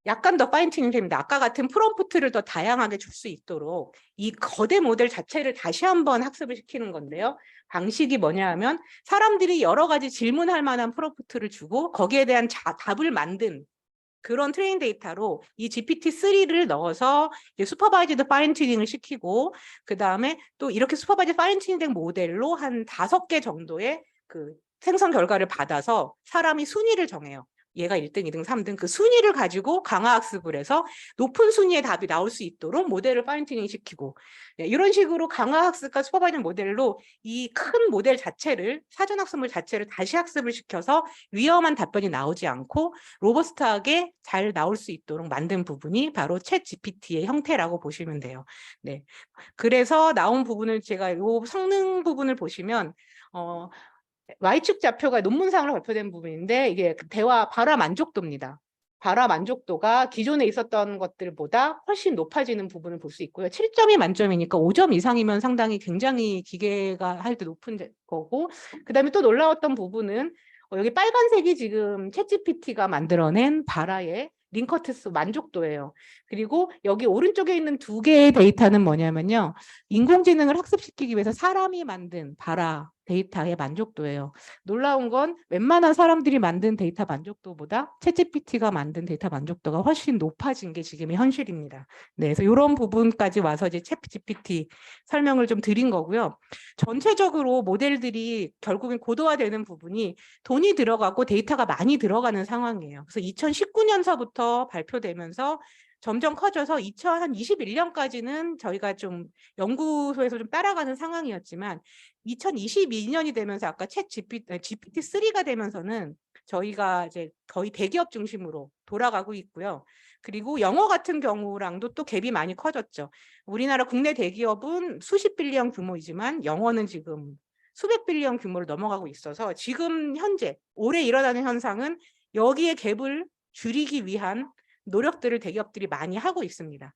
약간 더 파인튜닝 됩니다. 아까 같은 프롬프트를 더 다양하게 줄 수 있도록 이 거대 모델 자체를 다시 한번 학습을 시키는 건데요. 방식이 뭐냐 하면 사람들이 여러 가지 질문할 만한 프롬프트를 주고 거기에 대한 답을 만든 그런 트레인 데이터로 이 GPT-3를 넣어서 이제 슈퍼바이즈드 파인튜닝을 시키고 그다음에 또 이렇게 슈퍼바이즈드 파인튜닝된 모델로 한 5개 정도의 그 생성 결과를 받아서 사람이 순위를 정해요. 얘가 1등, 2등, 3등 그 순위를 가지고 강화학습을 해서 높은 순위의 답이 나올 수 있도록 모델을 파인튜닝 시키고 이런 식으로 강화학습과 슈퍼바이징 모델로 이 큰 모델 자체를 사전학습물 자체를 다시 학습을 시켜서 위험한 답변이 나오지 않고 로버스트하게 잘 나올 수 있도록 만든 부분이 바로 챗 GPT의 형태라고 보시면 돼요. 네. 그래서 나온 부분을 제가 이 성능 부분을 보시면 Y축 좌표가 논문상으로 발표된 부분인데 이게 발화 만족도입니다. 발화 만족도가 기존에 있었던 것들보다 훨씬 높아지는 부분을 볼 수 있고요. 7점이 만점이니까 5점 이상이면 상당히 굉장히 기계가 할 때 높은 거고 그다음에 또 놀라웠던 부분은 여기 빨간색이 지금 챗GPT가 만들어낸 발화의 링커트스 만족도예요. 그리고 여기 오른쪽에 있는 2개의 데이터는 뭐냐면요. 인공지능을 학습시키기 위해서 사람이 만든 발화 데이터의 만족도예요. 놀라운 건 웬만한 사람들이 만든 데이터 만족도보다 챗GPT가 만든 데이터 만족도가 훨씬 높아진 게 지금의 현실입니다. 네, 그래서 이런 부분까지 와서 이제 챗GPT 설명을 좀 드린 거고요. 전체적으로 모델들이 결국엔 고도화되는 부분이 돈이 들어가고 데이터가 많이 들어가는 상황이에요. 그래서 2019년서부터 발표되면서 점점 커져서 2021년까지는 저희가 좀 연구소에서 좀 따라가는 상황이었지만 2022년이 되면서 아까 GPT-3가 되면서는 저희가 이제 거의 대기업 중심으로 돌아가고 있고요. 그리고 영어 같은 경우랑도 또 갭이 많이 커졌죠. 우리나라 국내 대기업은 수십 빌리언 규모이지만 영어는 지금 수백 빌리언 규모를 넘어가고 있어서 지금 현재 올해 일어나는 현상은 여기에 갭을 줄이기 위한 노력들을 대기업들이 많이 하고 있습니다.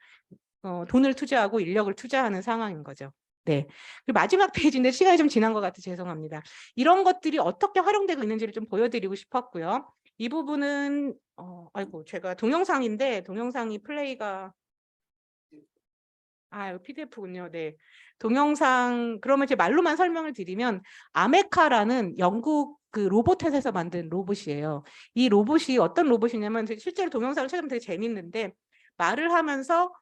돈을 투자하고 인력을 투자하는 상황인 거죠. 네. 그리고 마지막 페이지인데 시간이 좀 지난 것 같아 죄송합니다. 이런 것들이 어떻게 활용되고 있는지를 좀 보여드리고 싶었고요. 이 부분은 아이고 제가 동영상인데 동영상이 플레이가 이거 PDF군요. 네. 동영상 그러면 제 말로만 설명을 드리면 아메카라는 영국 그 로봇에서 만든 로봇이에요. 이 로봇이 어떤 로봇이냐면 실제로 동영상을 찾으면 되게 재밌는데 말을 하면서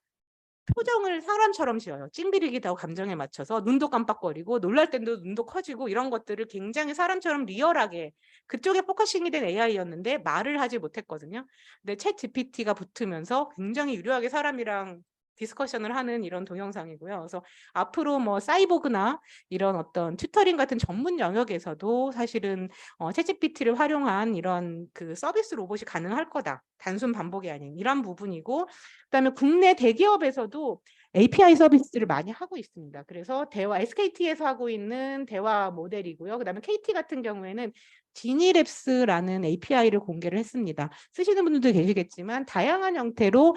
표정을 사람처럼 지어요. 찡비리기도 하고 감정에 맞춰서 눈도 깜빡거리고 놀랄 때도 눈도 커지고 이런 것들을 굉장히 사람처럼 리얼하게 그쪽에 포커싱이 된 AI였는데 말을 하지 못했거든요. 근데 챗 GPT가 붙으면서 굉장히 유려하게 사람이랑 디스커션을 하는 이런 동영상이고요. 그래서 앞으로 뭐 사이보그나 이런 어떤 튜터링 같은 전문 영역에서도 사실은 챗GPT를 활용한 이런 그 서비스 로봇이 가능할 거다. 단순 반복이 아닌 이런 부분이고 그다음에 국내 대기업에서도 API 서비스를 많이 하고 있습니다. 그래서 대화 SKT에서 하고 있는 대화 모델이고요. 그다음에 KT 같은 경우에는 지니랩스라는 API를 공개를 했습니다. 쓰시는 분들도 계시겠지만 다양한 형태로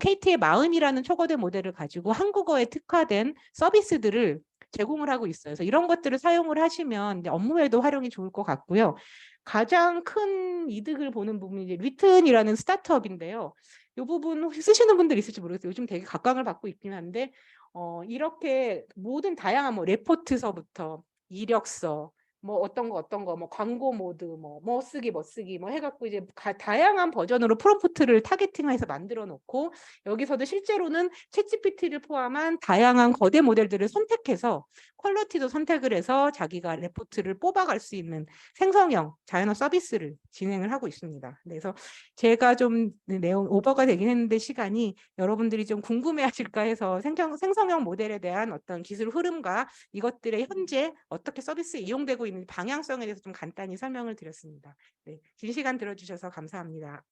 KT의 마음이라는 초거대 모델을 가지고 한국어에 특화된 서비스들을 제공을 하고 있어요. 그래서 이런 것들을 사용을 하시면 이제 업무에도 활용이 좋을 것 같고요. 가장 큰 이득을 보는 부분이 이제 리튼이라는 스타트업인데요. 이 부분 혹시 쓰시는 분들 있을지 모르겠어요. 요즘 되게 각광을 받고 있긴 한데 이렇게 모든 다양한 뭐 레포트서부터 이력서 뭐 어떤 거 뭐 광고 모드 뭐 쓰기 뭐 해갖고 이제 다양한 버전으로 프롬프트를 타겟팅해서 만들어 놓고 여기서도 실제로는 챗GPT를 포함한 다양한 거대 모델들을 선택해서 퀄리티도 선택을 해서 자기가 레포트를 뽑아갈 수 있는 생성형 자연어 서비스를 진행을 하고 있습니다. 그래서 제가 좀 내용 오버가 되긴 했는데 시간이 여러분들이 좀 궁금해하실까 해서 생성형 모델에 대한 어떤 기술 흐름과 이것들의 현재 어떻게 서비스에 이용되고 있는 방향성에 대해서 좀 간단히 설명을 드렸습니다. 네, 긴 시간 들어주셔서 감사합니다.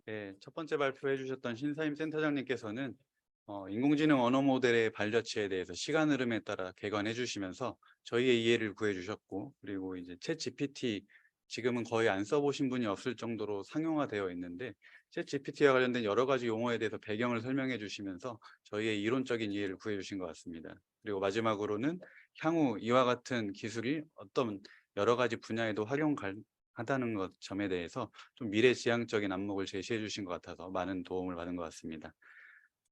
네, 첫 번째 발표해 주셨던 신사임 센터장님께서는 인공지능 언어 모델의 발자취에 대해서 시간 흐름에 따라 개관해 주시면서 저희의 이해를 구해 주셨고, 그리고 이제 챗 GPT 지금은 거의 안 써보신 분이 없을 정도로 상용화되어 있는데 챗 GPT와 관련된 여러 가지 용어에 대해서 배경을 설명해 주시면서 저희의 이론적인 이해를 구해 주신 것 같습니다. 그리고 마지막으로는 향후 이와 같은 기술이 어떤 여러 가지 분야에도 활용 하다는 것 점에 대해서 좀 미래지향적인 안목을 제시해 주신 것 같아서 많은 도움을 받은 것 같습니다.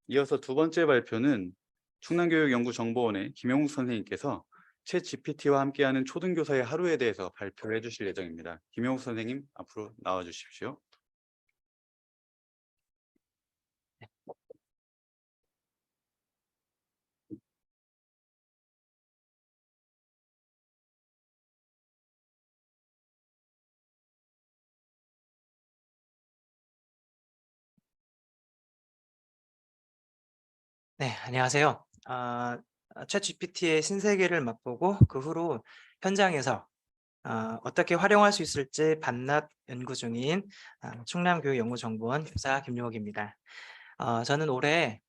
이어서 두 번째 발표는 충남교육연구정보원의 김영욱 선생님께서 챗 GPT와 함께하는 초등교사의 하루에 대해서 발표를 해주실 예정입니다. 김영욱 선생님 앞으로 나와 주십시오. 네, 안녕하세요. 챗GPT의 신세계를 맛보고 그 후로 현장에서 어떻게 활용할 수 있을지 밤낮 연구 중인 충남교육연구정보원 교사 김용욱입니다. 저는 올해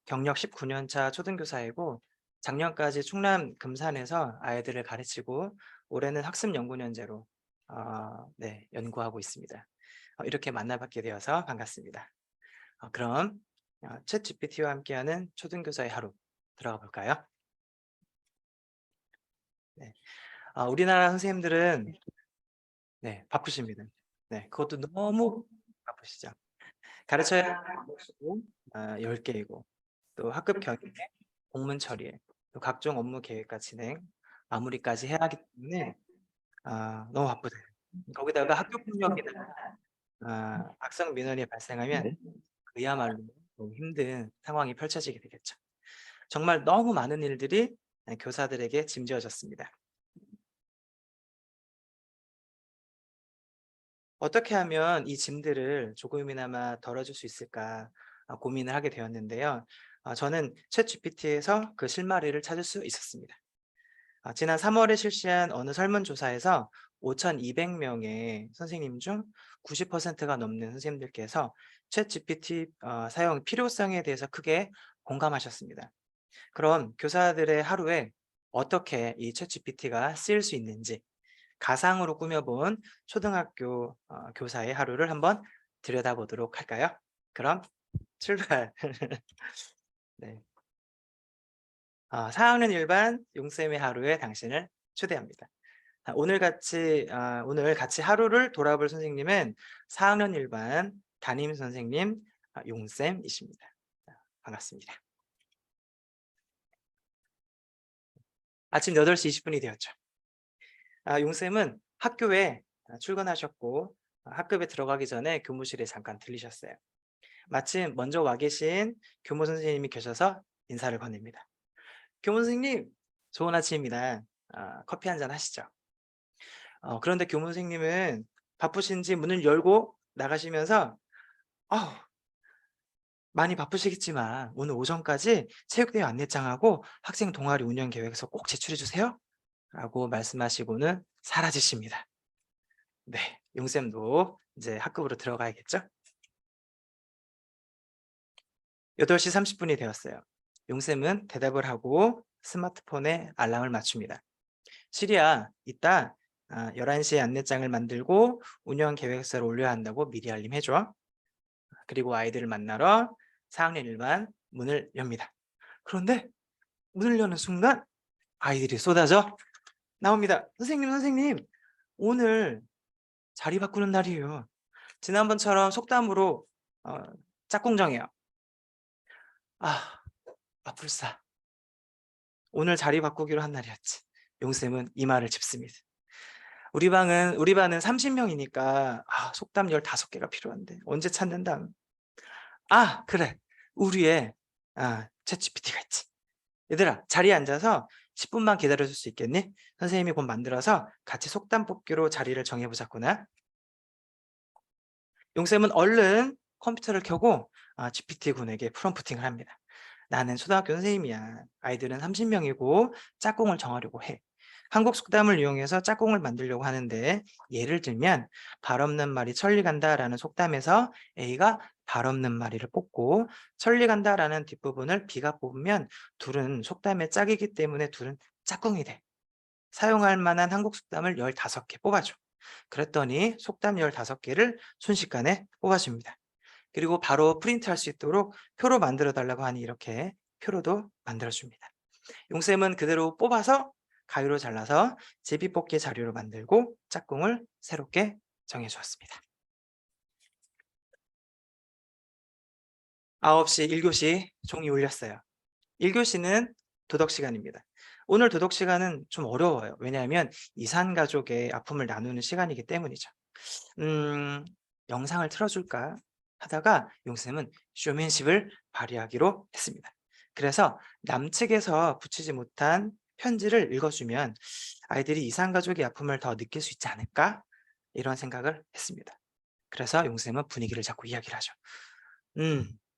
경력 19년 차 초등교사이고 작년까지 충남 금산에서 아이들을 가르치고 올해는 학습 연구년제로 네, 연구하고 있습니다. 이렇게 만나뵙게 되어서 반갑습니다. 그럼 챗 GPT와 함께하는 초등교사의 하루 들어가 볼까요? 네. 우리나라 선생님들은 네, 바쁘십니다. 네, 그것도 너무 바쁘시죠. 가르쳐야 할 것이고 10개이고 또 학급 경영에 공문 처리에 또 각종 업무 계획과 진행 마무리까지 해야 하기 때문에 너무 바쁘세요. 거기다가 학교 폭력이나 악성 민원이 발생하면 그야말로 너무 힘든 상황이 펼쳐지게 되겠죠. 정말 너무 많은 일들이 교사들에게 짐지어졌습니다. 어떻게 하면 이 짐들을 조금이나마 덜어줄 수 있을까 고민을 하게 되었는데요. 저는 챗 GPT에서 그 실마리를 찾을 수 있었습니다. 지난 3월에 실시한 어느 설문조사에서 5,200명의 선생님 중 90%가 넘는 선생님들께서 챗 GPT 사용 필요성에 대해서 크게 공감하셨습니다. 그럼 교사들의 하루에 어떻게 이 챗 GPT가 쓰일 수 있는지 가상으로 꾸며본 초등학교 교사의 하루를 한번 들여다보도록 할까요? 그럼 출발. 네. 4학년 1반 용쌤의 하루에 당신을 초대합니다. 오늘 같이 하루를 돌아볼 선생님은 4학년 1반 담임 선생님 용쌤이십니다. 반갑습니다. 아침 8시 20분이 되었죠. 용쌤은 학교에 출근하셨고 학급에 들어가기 전에 교무실에 잠깐 들리셨어요. 마침 먼저 와 계신 교무 선생님이 계셔서 인사를 건넵니다. 교무 선생님, 좋은 아침입니다. 커피 한잔 하시죠. 그런데 교무 선생님은 바쁘신지 문을 열고 나가시면서 많이 바쁘시겠지만 오늘 오전까지 체육대회 안내장하고 학생 동아리 운영 계획서 꼭 제출해 주세요. 라고 말씀하시고는 사라지십니다. 네, 용쌤도 이제 학급으로 들어가야겠죠? 8시 30분이 되었어요. 용쌤은 대답을 하고 스마트폰에 알람을 맞춥니다. 시리야, 이따 11시에 안내장을 만들고 운영 계획서를 올려야 한다고 미리 알림해줘. 그리고 아이들을 만나러 4학년 1반 문을 엽니다. 그런데 문을 여는 순간 아이들이 쏟아져 나옵니다. 선생님, 오늘 자리 바꾸는 날이에요. 지난번처럼 속담으로 짝꿍 정해요. 불사. 오늘 자리 바꾸기로 한 날이었지. 용쌤은 이마를 짚습니다. 우리 반은 30명이니까 속담 15개가 필요한데 언제 찾는다? 그래. 우리의 챗GPT가 있지. 얘들아, 자리에 앉아서 10분만 기다려줄 수 있겠니? 선생님이 곧 만들어서 같이 속담 뽑기로 자리를 정해보자꾸나. 용쌤은 얼른 컴퓨터를 켜고 GPT-군에게 프롬프팅을 합니다. 나는 초등학교 선생님이야. 아이들은 30명이고 짝꿍을 정하려고 해. 한국 속담을 이용해서 짝꿍을 만들려고 하는데 예를 들면 발 없는 말이 천리 간다라는 속담에서 A가 발 없는 말이를 뽑고 천리 간다라는 뒷부분을 B가 뽑으면 둘은 속담의 짝이기 때문에 둘은 짝꿍이 돼. 사용할 만한 한국 속담을 15개 뽑아줘. 그랬더니 속담 15개를 순식간에 뽑아줍니다. 그리고 바로 프린트할 수 있도록 표로 만들어 달라고 하니 이렇게 표로도 만들어줍니다. 용쌤은 그대로 뽑아서 가위로 잘라서 제비뽑기 자료로 만들고 짝꿍을 새롭게 정해주었습니다. 9시 1교시 종이 울렸어요. 1교시는 도덕 시간입니다. 오늘 도덕 시간은 좀 어려워요. 왜냐하면 이산가족의 아픔을 나누는 시간이기 때문이죠. 영상을 틀어줄까 하다가 용쌤은 쇼맨십을 발휘하기로 했습니다. 그래서 남측에서 붙이지 못한 편지를 읽어주면 아이들이 이산가족의 아픔을 더 느낄 수 있지 않을까? 이런 생각을 했습니다. 그래서 용쌤은 분위기를 잡고 이야기를 하죠.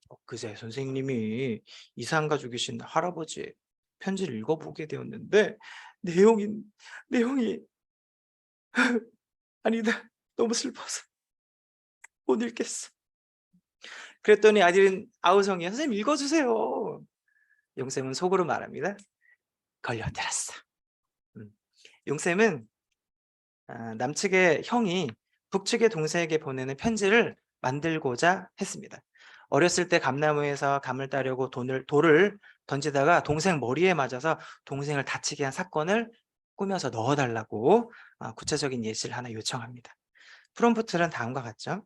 엊그제 선생님이 이산가족이신 할아버지의 편지를 읽어보게 되었는데 내용이 아니다. 너무 슬퍼서 못 읽겠어. 그랬더니 아이들은 아우성이야. 선생님 읽어주세요. 용쌤은 속으로 말합니다. 걸려들었어. 용쌤은 남측의 형이 북측의 동생에게 보내는 편지를 만들고자 했습니다. 어렸을 때 감나무에서 감을 따려고 돌을 던지다가 동생 머리에 맞아서 동생을 다치게 한 사건을 꾸며서 넣어달라고 구체적인 예시를 하나 요청합니다. 프롬프트는 다음과 같죠.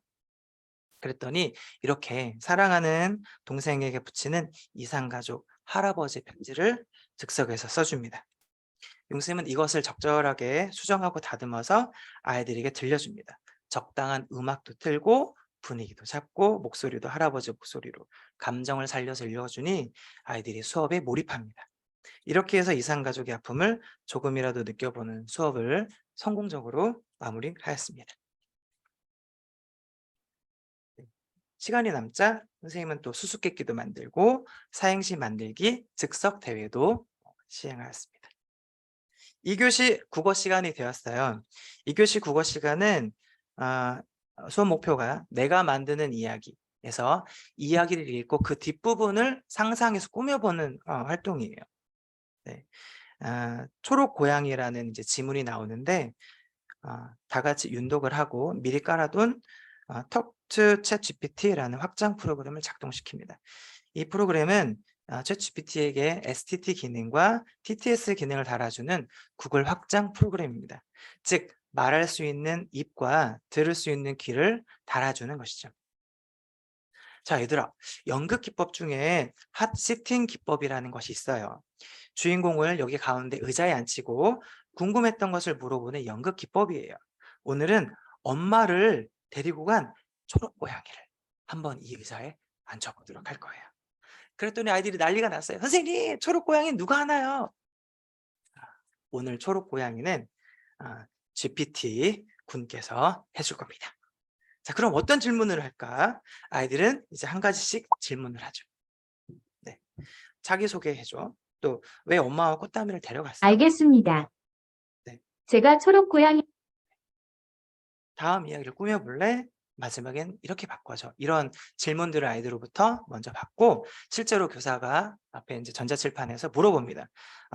그랬더니 이렇게 사랑하는 동생에게 붙이는 이산가족 할아버지 편지를 즉석에서 써줍니다. 용쌤은 이것을 적절하게 수정하고 다듬어서 아이들에게 들려줍니다. 적당한 음악도 틀고 분위기도 잡고 목소리도 할아버지 목소리로 감정을 살려서 읽어주니 아이들이 수업에 몰입합니다. 이렇게 해서 이산가족의 아픔을 조금이라도 느껴보는 수업을 성공적으로 마무리하였습니다. 시간이 남자 선생님은 또 수수께끼도 만들고 사행시 만들기 즉석 대회도 시행하였습니다. 2교시 국어 시간이 되었어요. 2교시 국어 시간은 수업 목표가 내가 만드는 이야기에서 이야기를 읽고 그 뒷부분을 상상해서 꾸며보는 활동이에요. 네. 초록 고양이라는 이제 지문이 나오는데 다 같이 윤독을 하고 미리 깔아둔 Talk to ChatGPT라는 확장 프로그램을 작동시킵니다. 이 프로그램은 챗GPT에게 STT 기능과 TTS 기능을 달아주는 구글 확장 프로그램입니다. 즉 말할 수 있는 입과 들을 수 있는 귀를 달아주는 것이죠. 자, 얘들아, 연극 기법 중에 핫시팅 기법이라는 것이 있어요. 주인공을 여기 가운데 의자에 앉히고 궁금했던 것을 물어보는 연극 기법이에요. 오늘은 엄마를 데리고 간 초록 고양이를 한번 이 의자에 앉혀보도록 할 거예요. 그랬더니 아이들이 난리가 났어요. 선생님, 초록 고양이 누가 하나요? 오늘 초록 고양이는 GPT 군께서 해줄 겁니다. 자, 그럼 어떤 질문을 할까? 아이들은 이제 한 가지씩 질문을 하죠. 네, 자기소개해줘. 또 왜 엄마와 꽃다미를 데려갔어? 알겠습니다. 네. 제가 초록 고양이 다음 이야기를 꾸며볼래? 마지막엔 이렇게 바꿔줘. 이런 질문들을 아이들로부터 먼저 받고 실제로 교사가 앞에 이제 전자칠판에서 물어봅니다.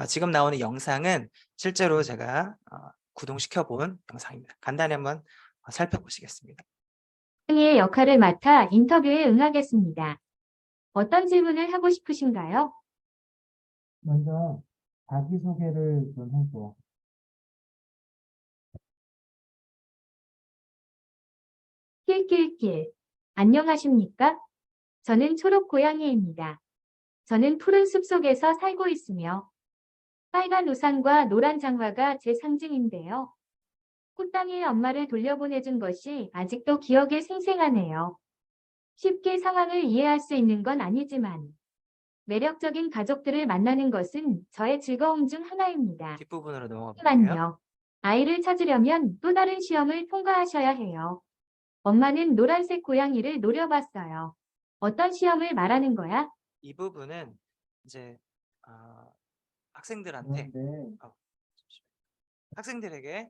지금 나오는 영상은 실제로 제가 구동시켜 본 영상입니다. 간단히 한번 살펴보시겠습니다. 의 역할을 맡아 인터뷰에 응하겠습니다. 어떤 질문을 하고 싶으신가요? 먼저 자기소개를 좀 해줘. 낄낄낄. 안녕하십니까? 저는 초록 고양이입니다. 저는 푸른 숲속에서 살고 있으며 빨간 우산과 노란 장화가 제 상징인데요. 꽃다미의 엄마를 돌려보내준 것이 아직도 기억에 생생하네요. 쉽게 상황을 이해할 수 있는 건 아니지만 매력적인 가족들을 만나는 것은 저의 즐거움 중 하나입니다. 뒷부분으로 넘어가 볼게요. 하지만요. 아이를 찾으려면 또 다른 시험을 통과하셔야 해요. 엄마는 노란색 고양이를 노려봤어요. 어떤 시험을 말하는 거야? 이 부분은 이제 학생들한테 그런데 학생들에게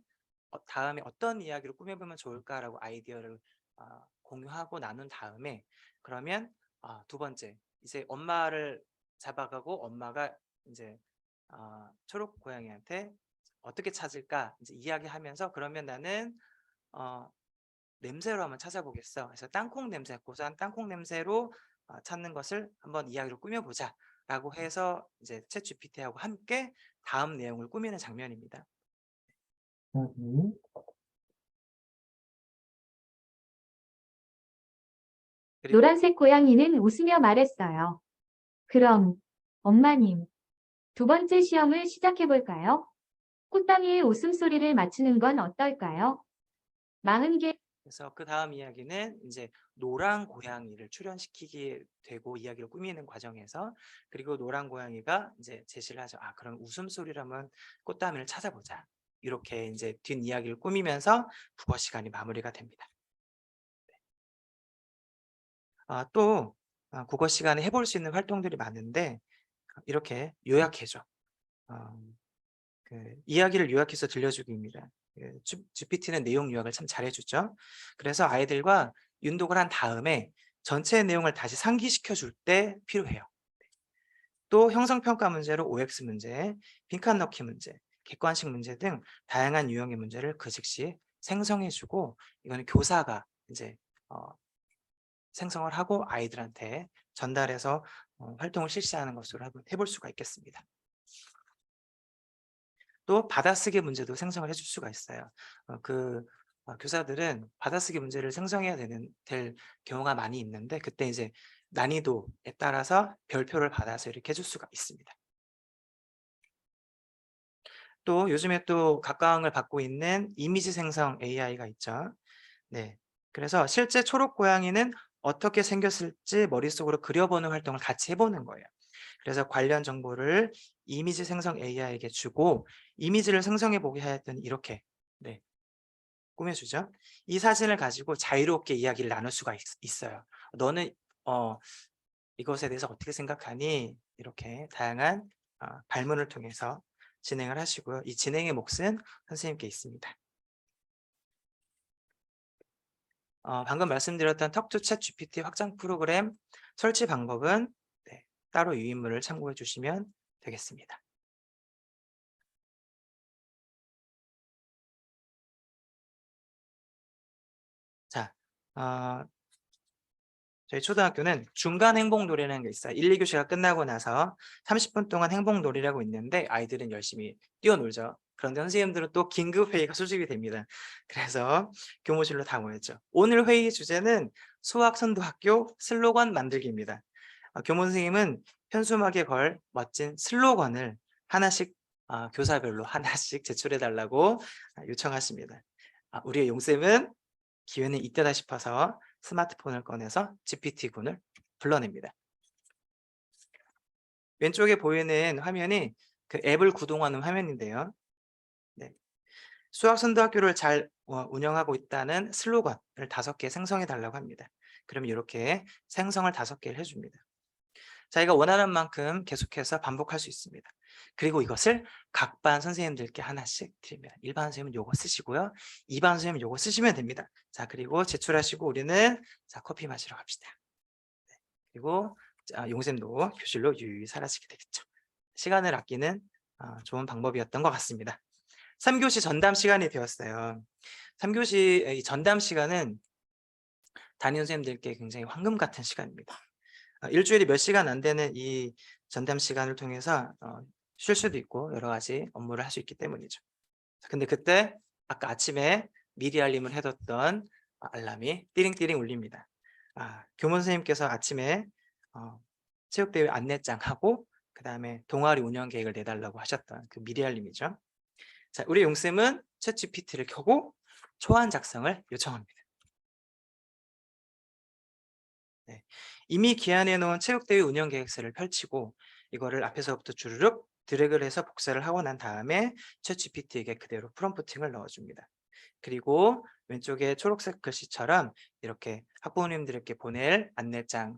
다음에 어떤 이야기를 꾸며보면 좋을까라고 아이디어를 공유하고 나눈 다음에 그러면 두 번째 이제 엄마를 잡아가고 엄마가 이제 초록 고양이한테 어떻게 찾을까 이제 이야기하면서 그러면 나는 냄새로 한번 찾아보겠어. 그래서 땅콩 냄새, 고소한 땅콩 냄새로 찾는 것을 한번 이야기로 꾸며보자 라고 해서 이제 챗 GPT하고 함께 다음 내용을 꾸미는 장면입니다. 저기 그리고 노란색 고양이는 웃으며 말했어요. 그럼 엄마님, 두 번째 시험을 시작해볼까요? 꽃다미의 웃음소리를 맞추는 건 어떨까요? 40개 그래서 그 다음 이야기는 이제 노란 고양이를 출연시키게 되고 이야기를 꾸미는 과정에서 그리고 노란 고양이가 이제 제시를 하죠. 그럼 웃음소리를 한번 꽃다미를 찾아보자. 이렇게 이제 뒷이야기를 꾸미면서 국어 시간이 마무리가 됩니다. 또 국어 시간에 해볼 수 있는 활동들이 많은데 이렇게 요약해줘. 그 이야기를 요약해서 들려주기입니다. GPT는 내용 요약을 참 잘해주죠. 그래서 아이들과 윤독을 한 다음에 전체 내용을 다시 상기시켜 줄 때 필요해요. 또 형성평가 문제로 OX 문제, 빈칸 넣기 문제, 객관식 문제 등 다양한 유형의 문제를 그 즉시 생성해주고 이거는 교사가 이제 생성을 하고 아이들한테 전달해서 활동을 실시하는 것으로 해볼 수가 있겠습니다. 또 받아쓰기 문제도 생성을 해줄 수가 있어요. 교사들은 받아쓰기 문제를 생성해야 될 경우가 많이 있는데 그때 이제 난이도에 따라서 별표를 받아서 이렇게 해줄 수가 있습니다. 또 요즘에 또 각광을 받고 있는 이미지 생성 AI가 있죠. 네, 그래서 실제 초록 고양이는 어떻게 생겼을지 머릿속으로 그려보는 활동을 같이 해보는 거예요. 그래서 관련 정보를 이미지 생성 AI에게 주고 이미지를 생성해 보게 하였더니 이렇게 꾸며주죠. 이 사진을 가지고 자유롭게 이야기를 나눌 수가 있어요. 너는 이것에 대해서 어떻게 생각하니? 이렇게 다양한 발문을 통해서 진행을 하시고요. 이 진행의 몫은 선생님께 있습니다. 방금 말씀드렸던 턱투 챗 GPT 확장 프로그램 설치 방법은 따로 유인물을 참고해 주시면 되겠습니다. 자, 저희 초등학교는 중간 행복놀이라는 게 있어요. 1, 2교시가 끝나고 나서 30분 동안 행복놀이라고 있는데 아이들은 열심히 뛰어놀죠. 그런데 선생님들은 또 긴급회의가 소집이 됩니다. 그래서 교무실로 다 모였죠. 오늘 회의 주제는 수학선도학교 슬로건 만들기입니다. 교무 선생님은 현수막에 걸 멋진 슬로건을 하나씩 교사별로 하나씩 제출해 달라고 요청하십니다. 우리의 용쌤은 기회는 이때다 싶어서 스마트폰을 꺼내서 GPT군을 불러냅니다. 왼쪽에 보이는 화면이 그 앱을 구동하는 화면인데요. 네. 수학선도학교를 잘 운영하고 있다는 슬로건을 5개 생성해 달라고 합니다. 그럼 이렇게 생성을 5개를 해줍니다. 자기가 원하는 만큼 계속해서 반복할 수 있습니다. 그리고 이것을 각 반 선생님들께 하나씩 드립니다. 1반 선생님은 요거 쓰시고요. 2반 선생님은 요거 쓰시면 됩니다. 자, 그리고 제출하시고 우리는 자, 커피 마시러 갑시다. 네. 그리고 용쌤도 교실로 유유히 사라지게 되겠죠. 시간을 아끼는 좋은 방법이었던 것 같습니다. 3교시 전담 시간이 되었어요. 3교시 이 전담 시간은 담임 선생님들께 굉장히 황금 같은 시간입니다. 일주일에 몇 시간 안 되는 이 전담 시간을 통해서 쉴 수도 있고 여러 가지 업무를 할 수 있기 때문이죠. 근데 그때 아까 아침에 미리 알림을 해뒀던 알람이 띠링띠링 울립니다. 교문 선생님께서 아침에 체육대회 안내장하고 그 다음에 동아리 운영 계획을 내달라고 하셨던 그 미리 알림이죠. 자, 우리 용쌤은 챗GPT를 켜고 초안 작성을 요청합니다. 네. 이미 기한해 놓은 체육대회 운영 계획서를 펼치고 이거를 앞에서부터 주르륵 드래그를 해서 복사를 하고 난 다음에 챗GPT에게 그대로 프롬프팅을 넣어줍니다. 그리고 왼쪽에 초록색 글씨처럼 이렇게 학부모님들에게 보낼 안내장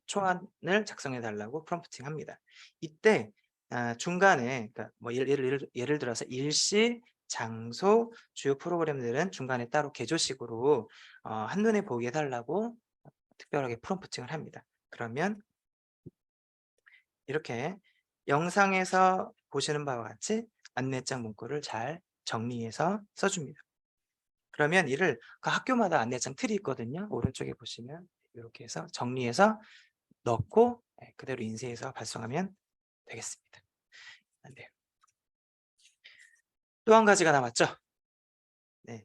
초안을 작성해 달라고 프롬프팅 합니다. 이때 중간에 그러니까 뭐 예를 들어서 일시, 장소, 주요 프로그램들은 중간에 따로 개조식으로 한눈에 보게 해달라고 특별하게 프롬프팅을 합니다. 그러면 이렇게 영상에서 보시는 바와 같이 안내장 문구를 잘 정리해서 써줍니다. 그러면 이를 그 학교마다 안내장 틀이 있거든요. 오른쪽에 보시면 이렇게 해서 정리해서 넣고 그대로 인쇄해서 발송하면 되겠습니다. 네. 또 한 가지가 남았죠. 네.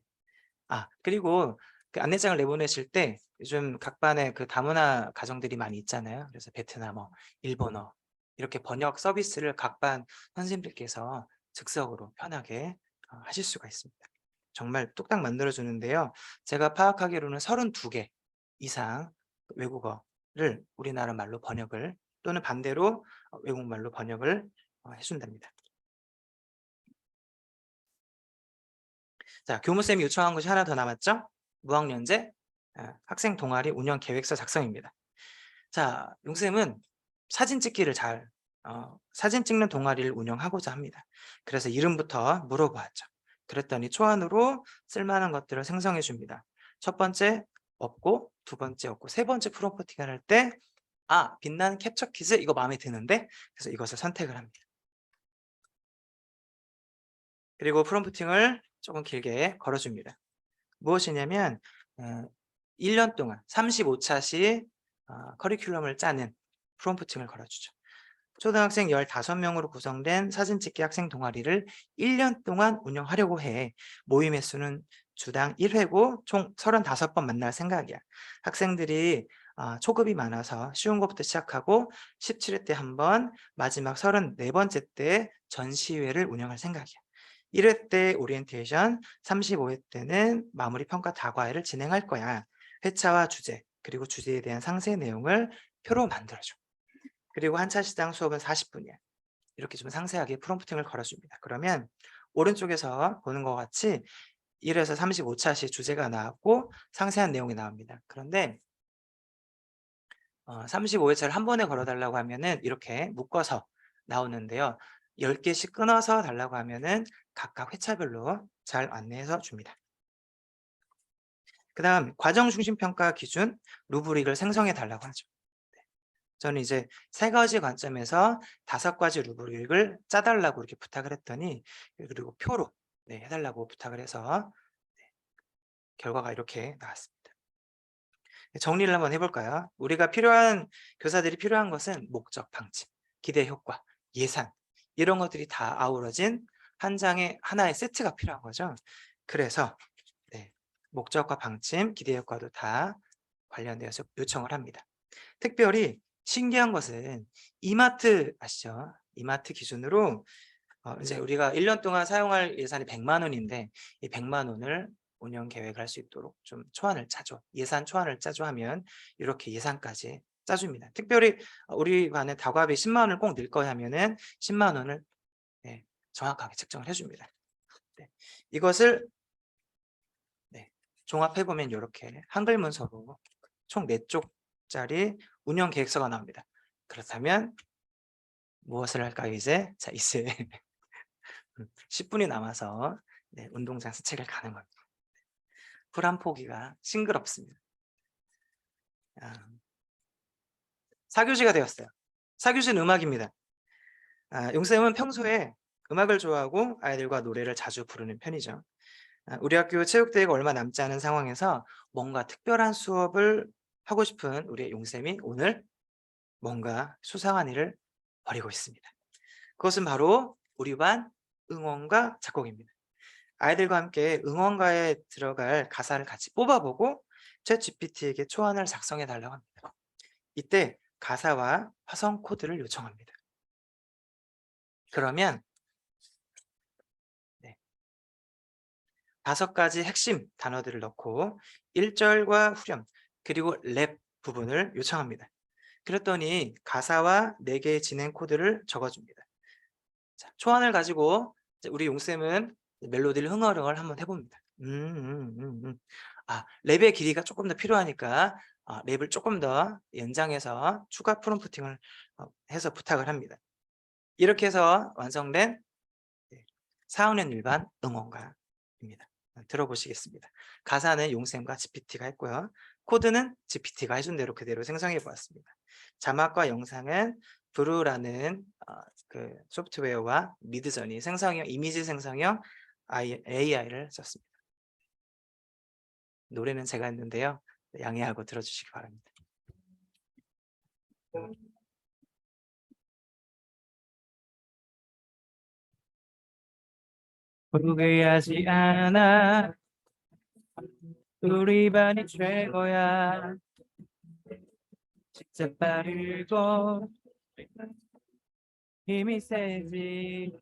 그리고 그 안내장을 내보내실 때 요즘 각 반에 그 다문화 가정들이 많이 있잖아요. 그래서 베트남어, 일본어 이렇게 번역 서비스를 각 반 선생님들께서 즉석으로 편하게 하실 수가 있습니다. 정말 뚝딱 만들어 주는데요. 제가 파악하기로는 32개 이상 외국어를 우리나라 말로 번역을 또는 반대로 외국말로 번역을 해준답니다. 자, 교무쌤이 요청한 것이 하나 더 남았죠? 무학년제 학생 동아리 운영 계획서 작성입니다. 자, 용쌤은 사진 찍기를 사진 찍는 동아리를 운영하고자 합니다. 그래서 이름부터 물어보았죠. 그랬더니 초안으로 쓸만한 것들을 생성해 줍니다. 첫 번째 없고, 두 번째 없고, 세 번째 프롬프팅을 할 때 빛나는 캡처 퀴즈 이거 마음에 드는데 그래서 이것을 선택을 합니다. 그리고 프롬프팅을 조금 길게 걸어줍니다. 무엇이냐면 1년 동안 35차시 커리큘럼을 짜는 프롬프팅을 걸어주죠. 초등학생 15명으로 구성된 사진찍기 학생 동아리를 1년 동안 운영하려고 해. 모임 횟수는 주당 1회고 총 35번 만날 생각이야. 학생들이 초급이 많아서 쉬운 것부터 시작하고 17회 때 한 번, 마지막 34번째 때 전시회를 운영할 생각이야. 1회 때 오리엔테이션, 35회 때는 마무리 평가 다과회를 진행할 거야. 회차와 주제, 그리고 주제에 대한 상세 내용을 표로 만들어줘. 그리고 한 차 시당 수업은 40분이야. 이렇게 좀 상세하게 프롬프팅을 걸어줍니다. 그러면 오른쪽에서 보는 것 같이 1에서 35차시 주제가 나왔고 상세한 내용이 나옵니다. 그런데 35회차를 한 번에 걸어달라고 하면은 이렇게 묶어서 나오는데요. 10개씩 끊어서 달라고 하면은 각각 회차별로 잘 안내해서 줍니다. 그 다음 과정 중심 평가 기준 루브릭을 생성해 달라고 하죠. 저는 이제 3가지 관점에서 5가지 루브릭을 짜달라고 이렇게 부탁을 했더니 그리고 표로 해달라고 부탁을 해서 결과가 이렇게 나왔습니다. 정리를 한번 해볼까요? 우리가 교사들이 필요한 것은 목적, 방침, 기대, 효과, 예산 이런 것들이 다 아우러진 하나의 세트가 필요한 거죠. 그래서 목적과 방침, 기대, 효과도 다 관련되어서 요청을 합니다. 특별히 신기한 것은 이마트 아시죠? 이마트 기준으로 이제 우리가 1년 동안 사용할 예산이 100만 원인데 이 100만 원을 운영 계획을 할 수 있도록 좀 초안을 짜줘. 예산 초안을 짜줘 하면 이렇게 예산까지 짜줍니다. 특별히 우리 반에 다과비 10만 원을 꼭 넣을 거야 하면은 10만 원을 정확하게 책정을 해줍니다. 이것을 종합해 보면 이렇게 한글 문서로 총 4쪽짜리 운영 계획서가 나옵니다. 그렇다면 무엇을 할까요? 이제 이제 10분이 남아서 운동장 산책을 가는 겁니다. 불 한 포기가 싱그럽습니다. 4교시가 되었어요. 4교시는 음악입니다. 용쌤은 평소에 음악을 좋아하고 아이들과 노래를 자주 부르는 편이죠. 우리 학교 체육대회가 얼마 남지 않은 상황에서 뭔가 특별한 수업을 하고 싶은 우리 용쌤이 오늘 뭔가 수상한 일을 벌이고 있습니다. 그것은 바로 우리 반 응원가 작곡입니다. 아이들과 함께 응원가에 들어갈 가사를 같이 뽑아보고 챗GPT에게 초안을 작성해 달라고 합니다. 이때 가사와 화성 코드를 요청합니다. 그러면 5가지 핵심 단어들을 넣고 1절과 후렴 그리고 랩 부분을 요청합니다. 그랬더니 가사와 4개의 진행 코드를 적어줍니다. 자, 초안을 가지고 우리 용쌤은 멜로디를 흥얼흥얼 한번 해봅니다. 랩의 길이가 조금 더 필요하니까 랩을 조금 더 연장해서 추가 프롬프팅을 해서 부탁을 합니다. 이렇게 해서 완성된 4학년 일반 응원가입니다. 들어보시겠습니다. 가사는 용쌤과 GPT가 했고요. 코드는 GPT가 해준 대로 그대로 생성해 보았습니다. 자막과 영상은 브루라는 그 소프트웨어와 미드저니 이미지 생성형 AI를 썼습니다. 노래는 제가 했는데요. 양해하고 들어주시기 바랍니다. 포기하지 않아 우리 반이 최고야 진짜 빠르고 힘이 세지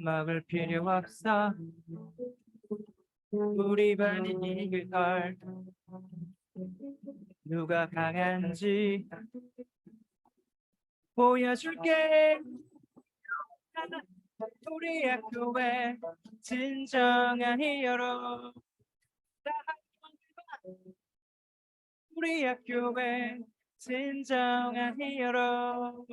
먹을 필요 없어 우리 반이 이길걸 누가 강한지 보여줄게 우리 학교의 진정한 히어로 우리 학교의 진정한 히어로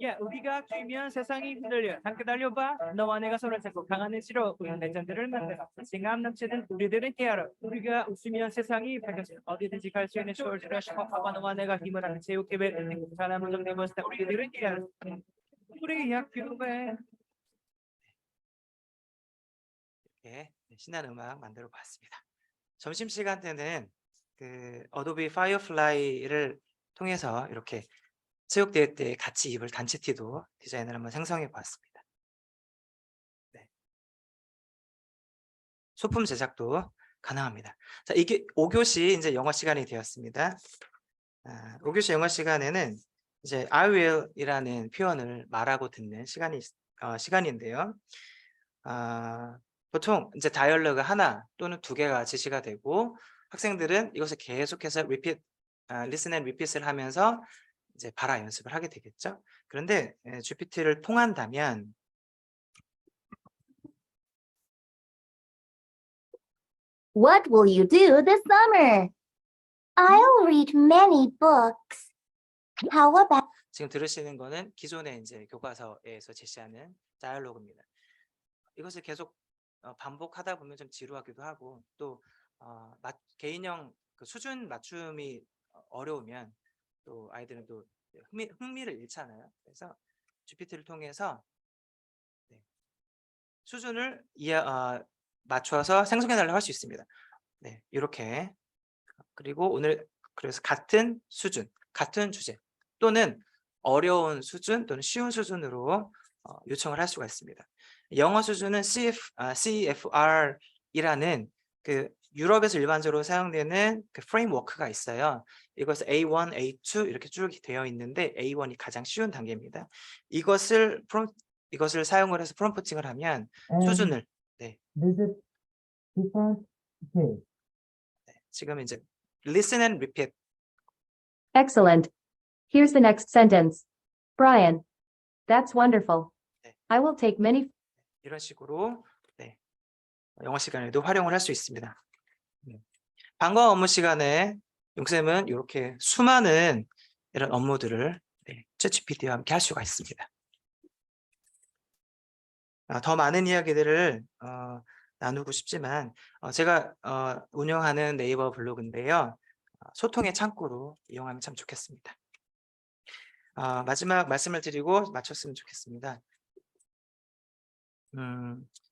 야 우리가 뛰면 세상이 흔들려 함께 달려봐 너와 내가 서로 잡고 강한 의지로 우리 레전드를 만들어 자신감 넘치는 우리들은 히어로 우리가 웃으면 세상이 밝아져 어디든지 갈 수 있는 쇼를 슈퍼파워 너와 내가 힘을 하는 체육계획 사람을 정리 멋있다 우리들은 히어로 우리 학교에 이렇게 신나는 음악 만들어 봤습니다. 점심시간 때는 그 어도비 파이어플라이를 통해서 이렇게 체육대회 때 같이 입을 단체 티도 디자인을 한번 생성해 보았습니다. 소품 제작도 가능합니다. 자, 이게 5교시 이제 영어 시간이 되었습니다. 5교시 영어 시간에는 이제 I will이라는 표현을 말하고 듣는 시간인데요. 보통 이제 다이얼로그 하나 또는 2개가 제시가 되고 학생들은 이것을 계속해서 listen and repeat을 하면서 이제 발화 연습을 하게 되겠죠. 그런데 GPT를 통한다면 What will you do this summer? I'll read many books. How about 지금 들으시는 거는 기존의 이제 교과서에서 제시하는 다이얼로그입니다. 이것을 계속 반복하다 보면 좀 지루하기도 하고 또 개인형 그 수준 맞춤이 어려우면 또 아이들은 또 흥미를 잃잖아요. 그래서 GPT를 통해서 수준을 맞춰서 생성해 달라고 할 수 있습니다. 네, 이렇게. 그리고 오늘 그래서 같은 수준, 같은 주제 또는 어려운 수준 또는 쉬운 수준으로 요청을 할 수가 있습니다. 영어 수준은 CFR이라는 그 유럽에서 일반적으로 사용되는 그 프레임워크가 있어요. 이것을 A1, A2 이렇게 쭉 되어 있는데 A1이 가장 쉬운 단계입니다. 이것을 사용을 해서 프롬프팅을 하면 And 수준을 visit different case. 지금 이제 listen and repeat. Excellent. Here's the next sentence. Brian, that's wonderful. 네. I will take many. 이런 식으로 영어 시간에도 활용을 할 수 있습니다. 방과 업무 시간에 용쌤은 이렇게 수많은 이런 업무들을 챗GPT와 함께 할 수가 있습니다. 더 많은 이야기들을 나누고 싶지만 제가 운영하는 네이버 블로그인데요. 소통의 창구로 이용하면 참 좋겠습니다. 마지막 말씀을 드리고 마쳤으면 좋겠습니다.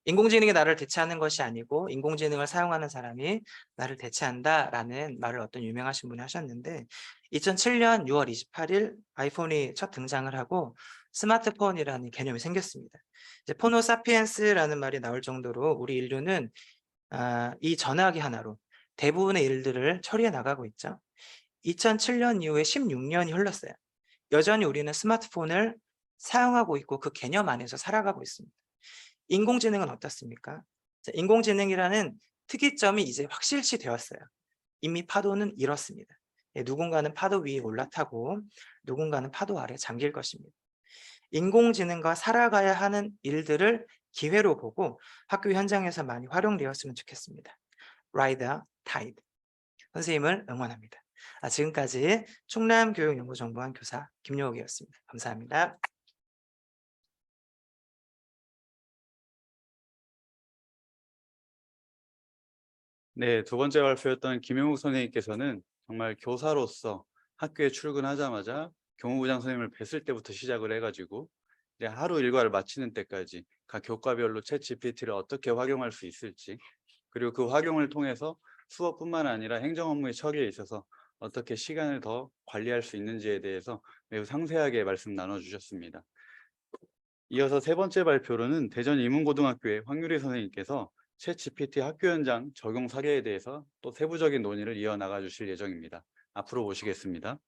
인공지능이 나를 대체하는 것이 아니고 인공지능을 사용하는 사람이 나를 대체한다라는 말을 어떤 유명하신 분이 하셨는데 2007년 6월 28일 아이폰이 첫 등장을 하고 스마트폰이라는 개념이 생겼습니다. 이제 포노사피엔스라는 말이 나올 정도로 우리 인류는 이 전화기 하나로 대부분의 일들을 처리해 나가고 있죠. 2007년 이후에 16년이 흘렀어요. 여전히 우리는 스마트폰을 사용하고 있고 그 개념 안에서 살아가고 있습니다. 인공지능은 어떻습니까? 인공지능이라는 특이점이 이제 확실시 되었어요. 이미 파도는 일었습니다. 누군가는 파도 위에 올라타고 누군가는 파도 아래 잠길 것입니다. 인공지능과 살아가야 하는 일들을 기회로 보고 학교 현장에서 많이 활용되었으면 좋겠습니다. Ride the tide. 선생님을 응원합니다. 지금까지 충남교육연구정보원 교사 김용욱이었습니다. 감사합니다. 네, 두 번째 발표였던 김용욱 선생님께서는 정말 교사로서 학교에 출근하자마자 교무부장 선생님을 뵀을 때부터 시작을 해가지고 이제 하루 일과를 마치는 때까지 각 교과별로 챗GPT를 어떻게 활용할 수 있을지, 그리고 그 활용을 통해서 수업뿐만 아니라 행정 업무의 처리에 있어서 어떻게 시간을 더 관리할 수 있는지에 대해서 매우 상세하게 말씀 나눠주셨습니다. 이어서 세 번째 발표로는 대전 이문고등학교의 황유리 선생님께서 챗GPT 학교 현장 적용 사례에 대해서 또 세부적인 논의를 이어나가 주실 예정입니다. 앞으로 모시겠습니다.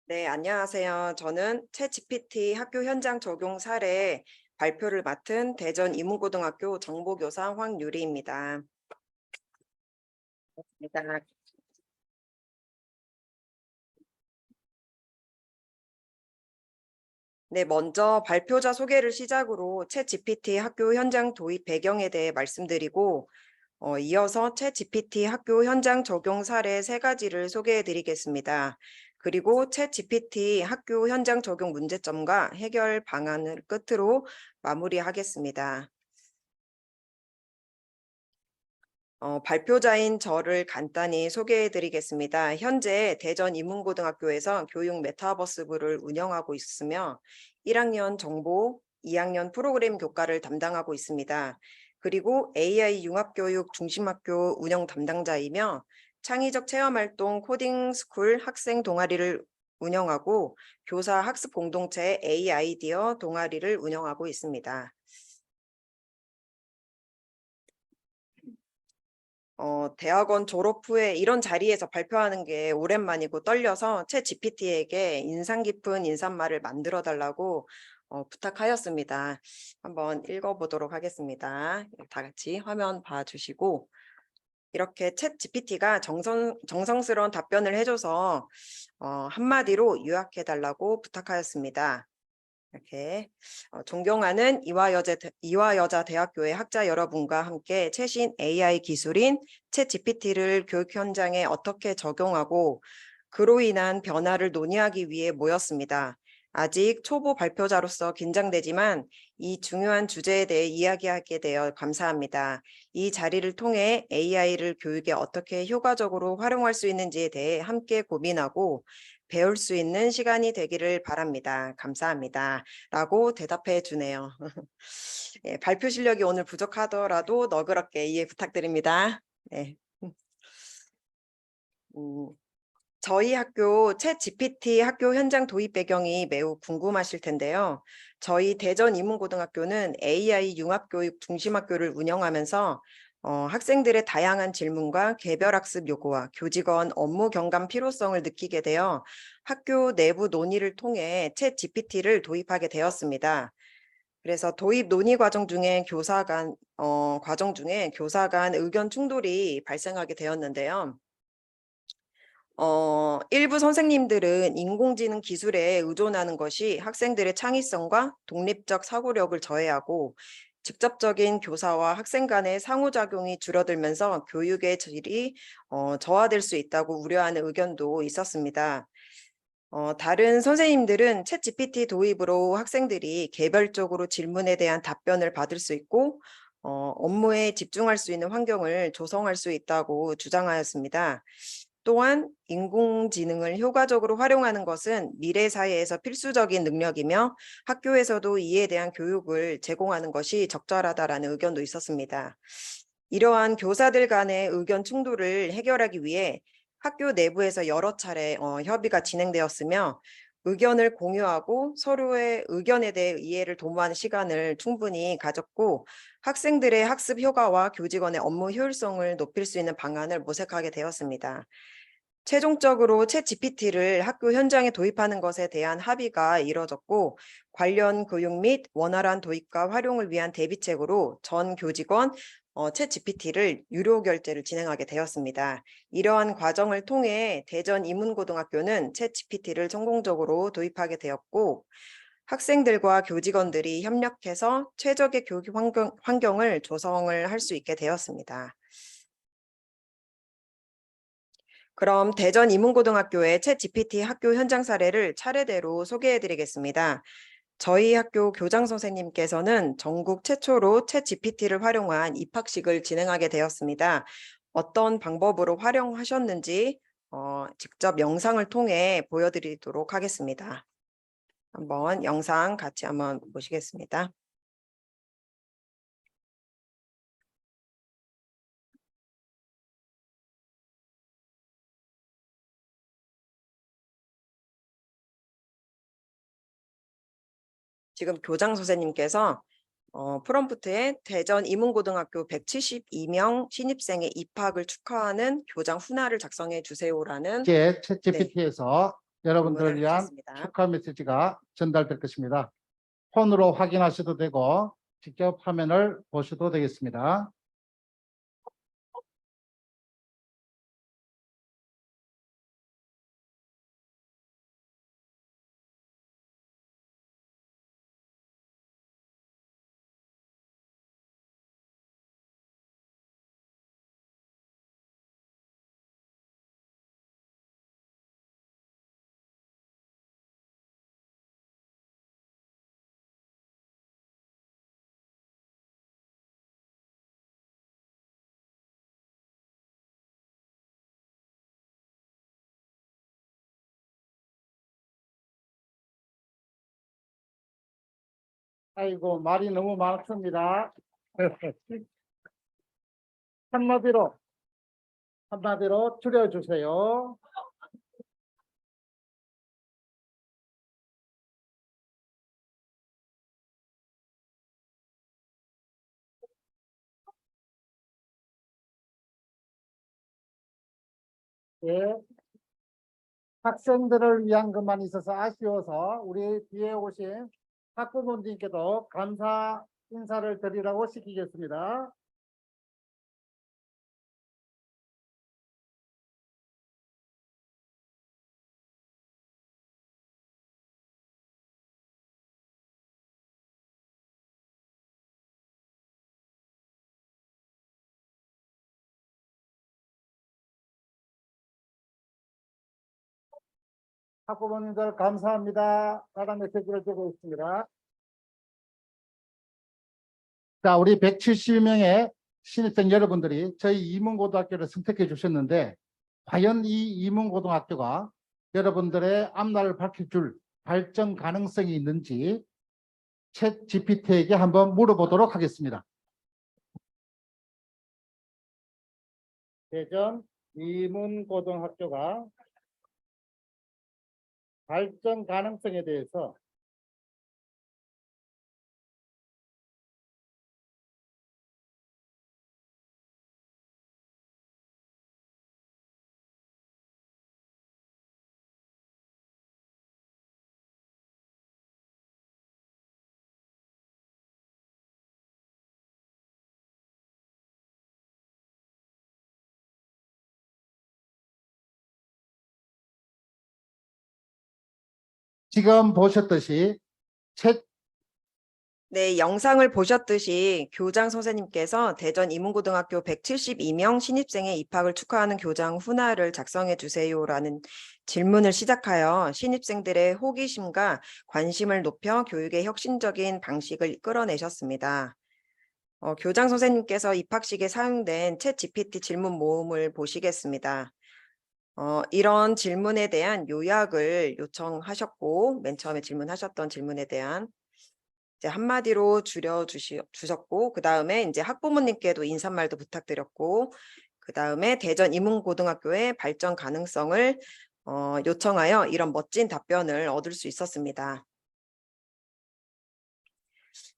네, 안녕하세요. 저는 챗GPT 학교 현장 적용 사례 발표를 맡은 대전 이문고등학교 정보교사 황유리입니다. 네, 먼저 발표자 소개를 시작으로 챗GPT 학교 현장 도입 배경에 대해 말씀드리고 이어서 챗GPT 학교 현장 적용 사례 3가지를 소개해 드리겠습니다. 그리고 챗GPT 학교 현장 적용 문제점과 해결 방안을 끝으로 마무리하겠습니다. 발표자인 저를 간단히 소개해 드리겠습니다. 현재 대전 이문고등학교에서 교육 메타버스부를 운영하고 있으며 1학년 정보, 2학년 프로그램 교과를 담당하고 있습니다. 그리고 AI 융합교육 중심학교 운영 담당자이며 창의적 체험활동 코딩 스쿨 학생 동아리를 운영하고 교사 학습 공동체 A 아이디어 동아리를 운영하고 있습니다. 대학원 졸업 후에 이런 자리에서 발표하는 게 오랜만이고 떨려서 챗GPT에게 인상 깊은 인사말을 만들어 달라고 부탁하였습니다. 한번 읽어보도록 하겠습니다. 다 같이 화면 봐주시고 이렇게 챗 GPT가 정성스러운 답변을 해줘서 한마디로 요약해달라고 부탁하였습니다. 이렇게 존경하는 이화여자대학교의 학자 여러분과 함께 최신 AI 기술인 챗 GPT를 교육 현장에 어떻게 적용하고 그로 인한 변화를 논의하기 위해 모였습니다. 아직 초보 발표자로서 긴장되지만 이 중요한 주제에 대해 이야기하게 되어 감사합니다. 이 자리를 통해 AI를 교육에 어떻게 효과적으로 활용할 수 있는지에 대해 함께 고민하고 배울 수 있는 시간이 되기를 바랍니다. 감사합니다. 라고 대답해 주네요. 예, 발표 실력이 오늘 부족하더라도 너그럽게 이해 부탁드립니다. 네. 저희 학교 챗 GPT 학교 현장 도입 배경이 매우 궁금하실 텐데요. 저희 대전 이문고등학교는 AI 융합교육 중심학교를 운영하면서 학생들의 다양한 질문과 개별학습 요구와 교직원 업무 경감 필요성을 느끼게 되어 학교 내부 논의를 통해 챗 GPT를 도입하게 되었습니다. 그래서 도입 논의 과정 중에 교사 간 의견 충돌이 발생하게 되었는데요. 일부 선생님들은 인공지능 기술에 의존하는 것이 학생들의 창의성과 독립적 사고력을 저해하고 직접적인 교사와 학생 간의 상호작용이 줄어들면서 교육의 질이 저하될 수 있다고 우려하는 의견도 있었습니다. 다른 선생님들은 챗 GPT 도입으로 학생들이 개별적으로 질문에 대한 답변을 받을 수 있고 업무에 집중할 수 있는 환경을 조성할 수 있다고 주장하였습니다. 또한 인공지능을 효과적으로 활용하는 것은 미래 사회에서 필수적인 능력이며 학교에서도 이에 대한 교육을 제공하는 것이 적절하다라는 의견도 있었습니다. 이러한 교사들 간의 의견 충돌을 해결하기 위해 학교 내부에서 여러 차례 협의가 진행되었으며 의견을 공유하고 서로의 의견에 대해 이해를 도모하는 시간을 충분히 가졌고 학생들의 학습 효과와 교직원의 업무 효율성을 높일 수 있는 방안을 모색하게 되었습니다. 최종적으로 챗 GPT를 학교 현장에 도입하는 것에 대한 합의가 이뤄졌고 관련 교육 및 원활한 도입과 활용을 위한 대비책으로 전 교직원 챗 GPT를 유료 결제를 진행하게 되었습니다. 이러한 과정을 통해 대전 이문고등학교는 챗 GPT를 성공적으로 도입하게 되었고 학생들과 교직원들이 협력해서 최적의 교육 환경을 조성을 할 수 있게 되었습니다. 그럼 대전 이문고등학교의 챗 GPT 학교 현장 사례를 차례대로 소개해 드리겠습니다. 저희 학교 교장 선생님께서는 전국 최초로 챗 GPT를 활용한 입학식을 진행하게 되었습니다. 어떤 방법으로 활용하셨는지 직접 영상을 통해 보여드리도록 하겠습니다. 한번 영상 같이 한번 보시겠습니다. 지금 교장 선생님께서 프롬프트에 대전 이문고등학교 172명 신입생의 입학을 축하하는 교장 훈화를 작성해 주세요라는 이제 챗 GPT에서 여러분들을 문을 위한 주셨습니다. 축하 메시지가 전달될 것입니다. 폰으로 확인하셔도 되고 직접 화면을 보셔도 되겠습니다. 아이고, 말이 너무 많습니다. 한마디로 줄여주세요. 예. 학생들을 위한 것만 있어서 아쉬워서 우리 뒤에 오신 학부모님께도 감사 인사를 드리라고 시키겠습니다. 학부모님들 감사합니다. 다른 메시지를 주고 있습니다. 자, 우리 170명의 신입생 여러분들이 저희 이문고등학교를 선택해 주셨는데 과연 이 이문고등학교가 여러분들의 앞날을 밝혀줄 발전 가능성이 있는지 챗 GPT에게 한번 물어보도록 하겠습니다. 대전 이문고등학교가 발전 가능성에 대해서 지금 보셨듯이 챗 네, 영상을 보셨듯이 교장 선생님께서 대전 이문고등학교 172명 신입생의 입학을 축하하는 교장 훈화를 작성해 주세요라는 질문을 시작하여 신입생들의 호기심과 관심을 높여 교육의 혁신적인 방식을 끌어내셨습니다. 교장 선생님께서 입학식에 사용된 챗 GPT 질문 모음을 보시겠습니다. 이런 질문에 대한 요약을 요청하셨고, 맨 처음에 질문하셨던 질문에 대한 이제 한마디로 주셨고, 그 다음에 이제 학부모님께도 인사말도 부탁드렸고, 그 다음에 대전 이문고등학교의 발전 가능성을 요청하여 이런 멋진 답변을 얻을 수 있었습니다.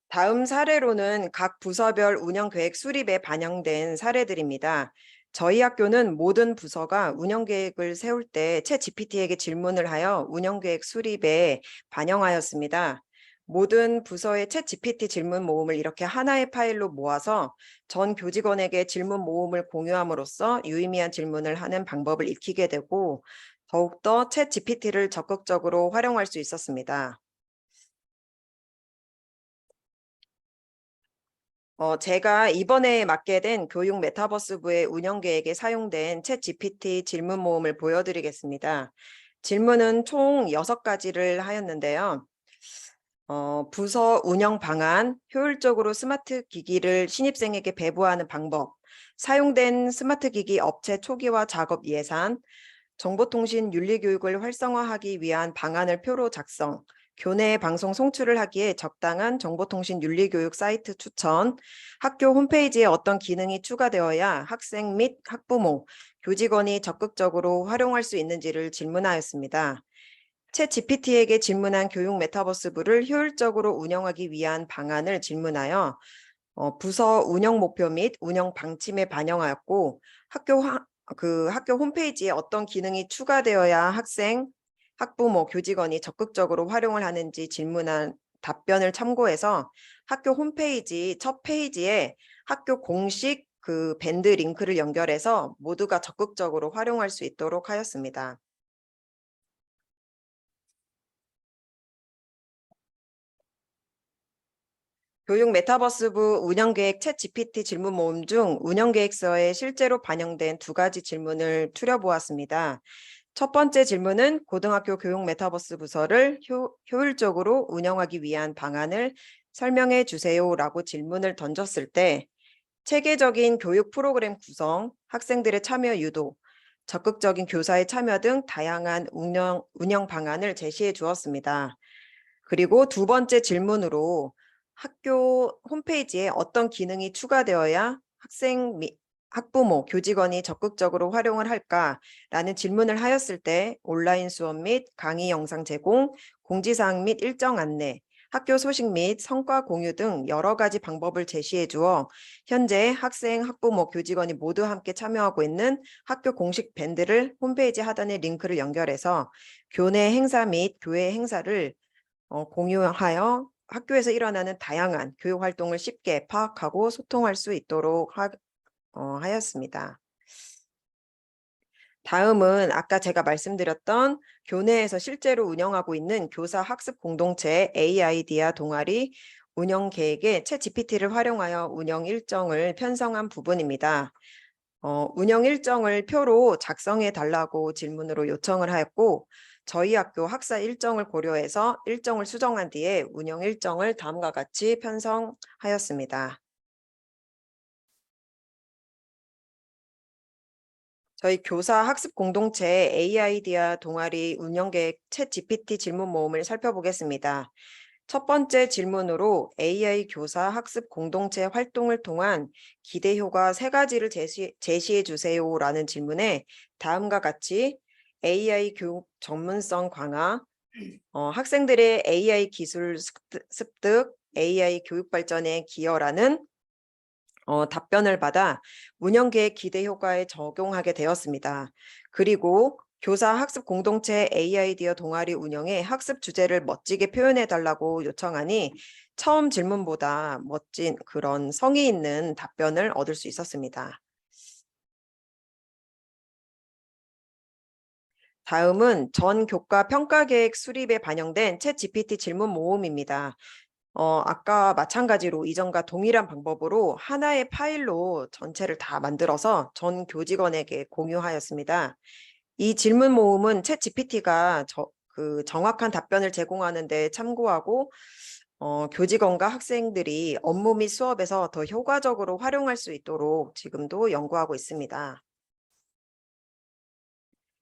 다음 사례로는 각 부서별 운영계획 수립에 반영된 사례들입니다. 저희 학교는 모든 부서가 운영계획을 세울 때 챗 GPT에게 질문을 하여 운영계획 수립에 반영하였습니다. 모든 부서의 챗 GPT 질문 모음을 이렇게 하나의 파일로 모아서 전 교직원에게 질문 모음을 공유함으로써 유의미한 질문을 하는 방법을 익히게 되고 더욱더 챗 GPT를 적극적으로 활용할 수 있었습니다. 제가 이번에 맡게 된 교육 메타버스부의 운영 계획에 사용된 챗 GPT 질문 모음을 보여드리겠습니다. 질문은 총 6가지를 하였는데요. 부서 운영 방안, 효율적으로 스마트 기기를 신입생에게 배부하는 방법, 사용된 스마트 기기 업체 초기화 작업 예산, 정보통신 윤리교육을 활성화하기 위한 방안을 표로 작성, 교내 방송 송출을 하기에 적당한 정보통신 윤리교육 사이트 추천, 학교 홈페이지에 어떤 기능이 추가되어야 학생 및 학부모, 교직원이 적극적으로 활용할 수 있는지를 질문하였습니다. 챗 GPT에게 질문한 교육 메타버스부를 효율적으로 운영하기 위한 방안을 질문하여 부서 운영 목표 및 운영 방침에 반영하였고 학교 홈페이지에 어떤 기능이 추가되어야 학생, 학부모, 교직원이 적극적으로 활용을 하는지 질문한 답변을 참고해서 학교 홈페이지 첫 페이지에 학교 공식 그 밴드 링크를 연결해서 모두가 적극적으로 활용할 수 있도록 하였습니다. 교육 메타버스부 운영계획 챗 GPT 질문 모음 중 운영계획서에 실제로 반영된 2가지 질문을 추려보았습니다. 첫 번째 질문은 고등학교 교육 메타버스 부서를 효율적으로 운영하기 위한 방안을 설명해 주세요라고 질문을 던졌을 때 체계적인 교육 프로그램 구성, 학생들의 참여 유도, 적극적인 교사의 참여 등 다양한 운영 방안을 제시해 주었습니다. 그리고 2번째 질문으로 학교 홈페이지에 어떤 기능이 추가되어야 학생 및 학부모, 교직원이 적극적으로 활용을 할까라는 질문을 하였을 때 온라인 수업 및 강의 영상 제공, 공지사항 및 일정 안내, 학교 소식 및 성과 공유 등 여러 가지 방법을 제시해 주어 현재 학생, 학부모, 교직원이 모두 함께 참여하고 있는 학교 공식 밴드를 홈페이지 하단에 링크를 연결해서 교내 행사 및 교회 행사를 공유하여 학교에서 일어나는 다양한 교육 활동을 쉽게 파악하고 소통할 수 있도록 하였습니다. 다음은 아까 제가 말씀드렸던 교내에서 실제로 운영하고 있는 교사 학습 공동체 AIDEA 동아리 운영 계획에 챗 GPT를 활용하여 운영 일정을 편성한 부분입니다. 운영 일정을 표로 작성해 달라고 질문으로 요청을 하였고 저희 학교 학사 일정을 고려해서 일정을 수정한 뒤에 운영 일정을 다음과 같이 편성하였습니다. 저희 교사 학습 공동체 AI디아 동아리 운영 계획 챗 GPT 질문 모음을 살펴보겠습니다. 첫 번째 질문으로 AI 교사 학습 공동체 활동을 통한 기대 효과 3가지를 제시해 주세요라는 질문에 다음과 같이 AI 교육 전문성 강화, 학생들의 AI 기술 습득, AI 교육 발전에 기여라는 답변을 받아 운영계획 기대 효과에 적용하게 되었습니다. 그리고 교사 학습 공동체 AI디어 동아리 운영의 학습 주제를 멋지게 표현해 달라고 요청하니 처음 질문보다 멋진 그런 성의 있는 답변을 얻을 수 있었습니다. 다음은 전 교과 평가 계획 수립에 반영된 챗 GPT 질문 모음입니다. 아까 마찬가지로 이전과 동일한 방법으로 하나의 파일로 전체를 다 만들어서 전 교직원에게 공유하였습니다. 이 질문 모음은 챗 GPT가 정확한 답변을 제공하는 데 참고하고 교직원과 학생들이 업무 및 수업에서 더 효과적으로 활용할 수 있도록 지금도 연구하고 있습니다.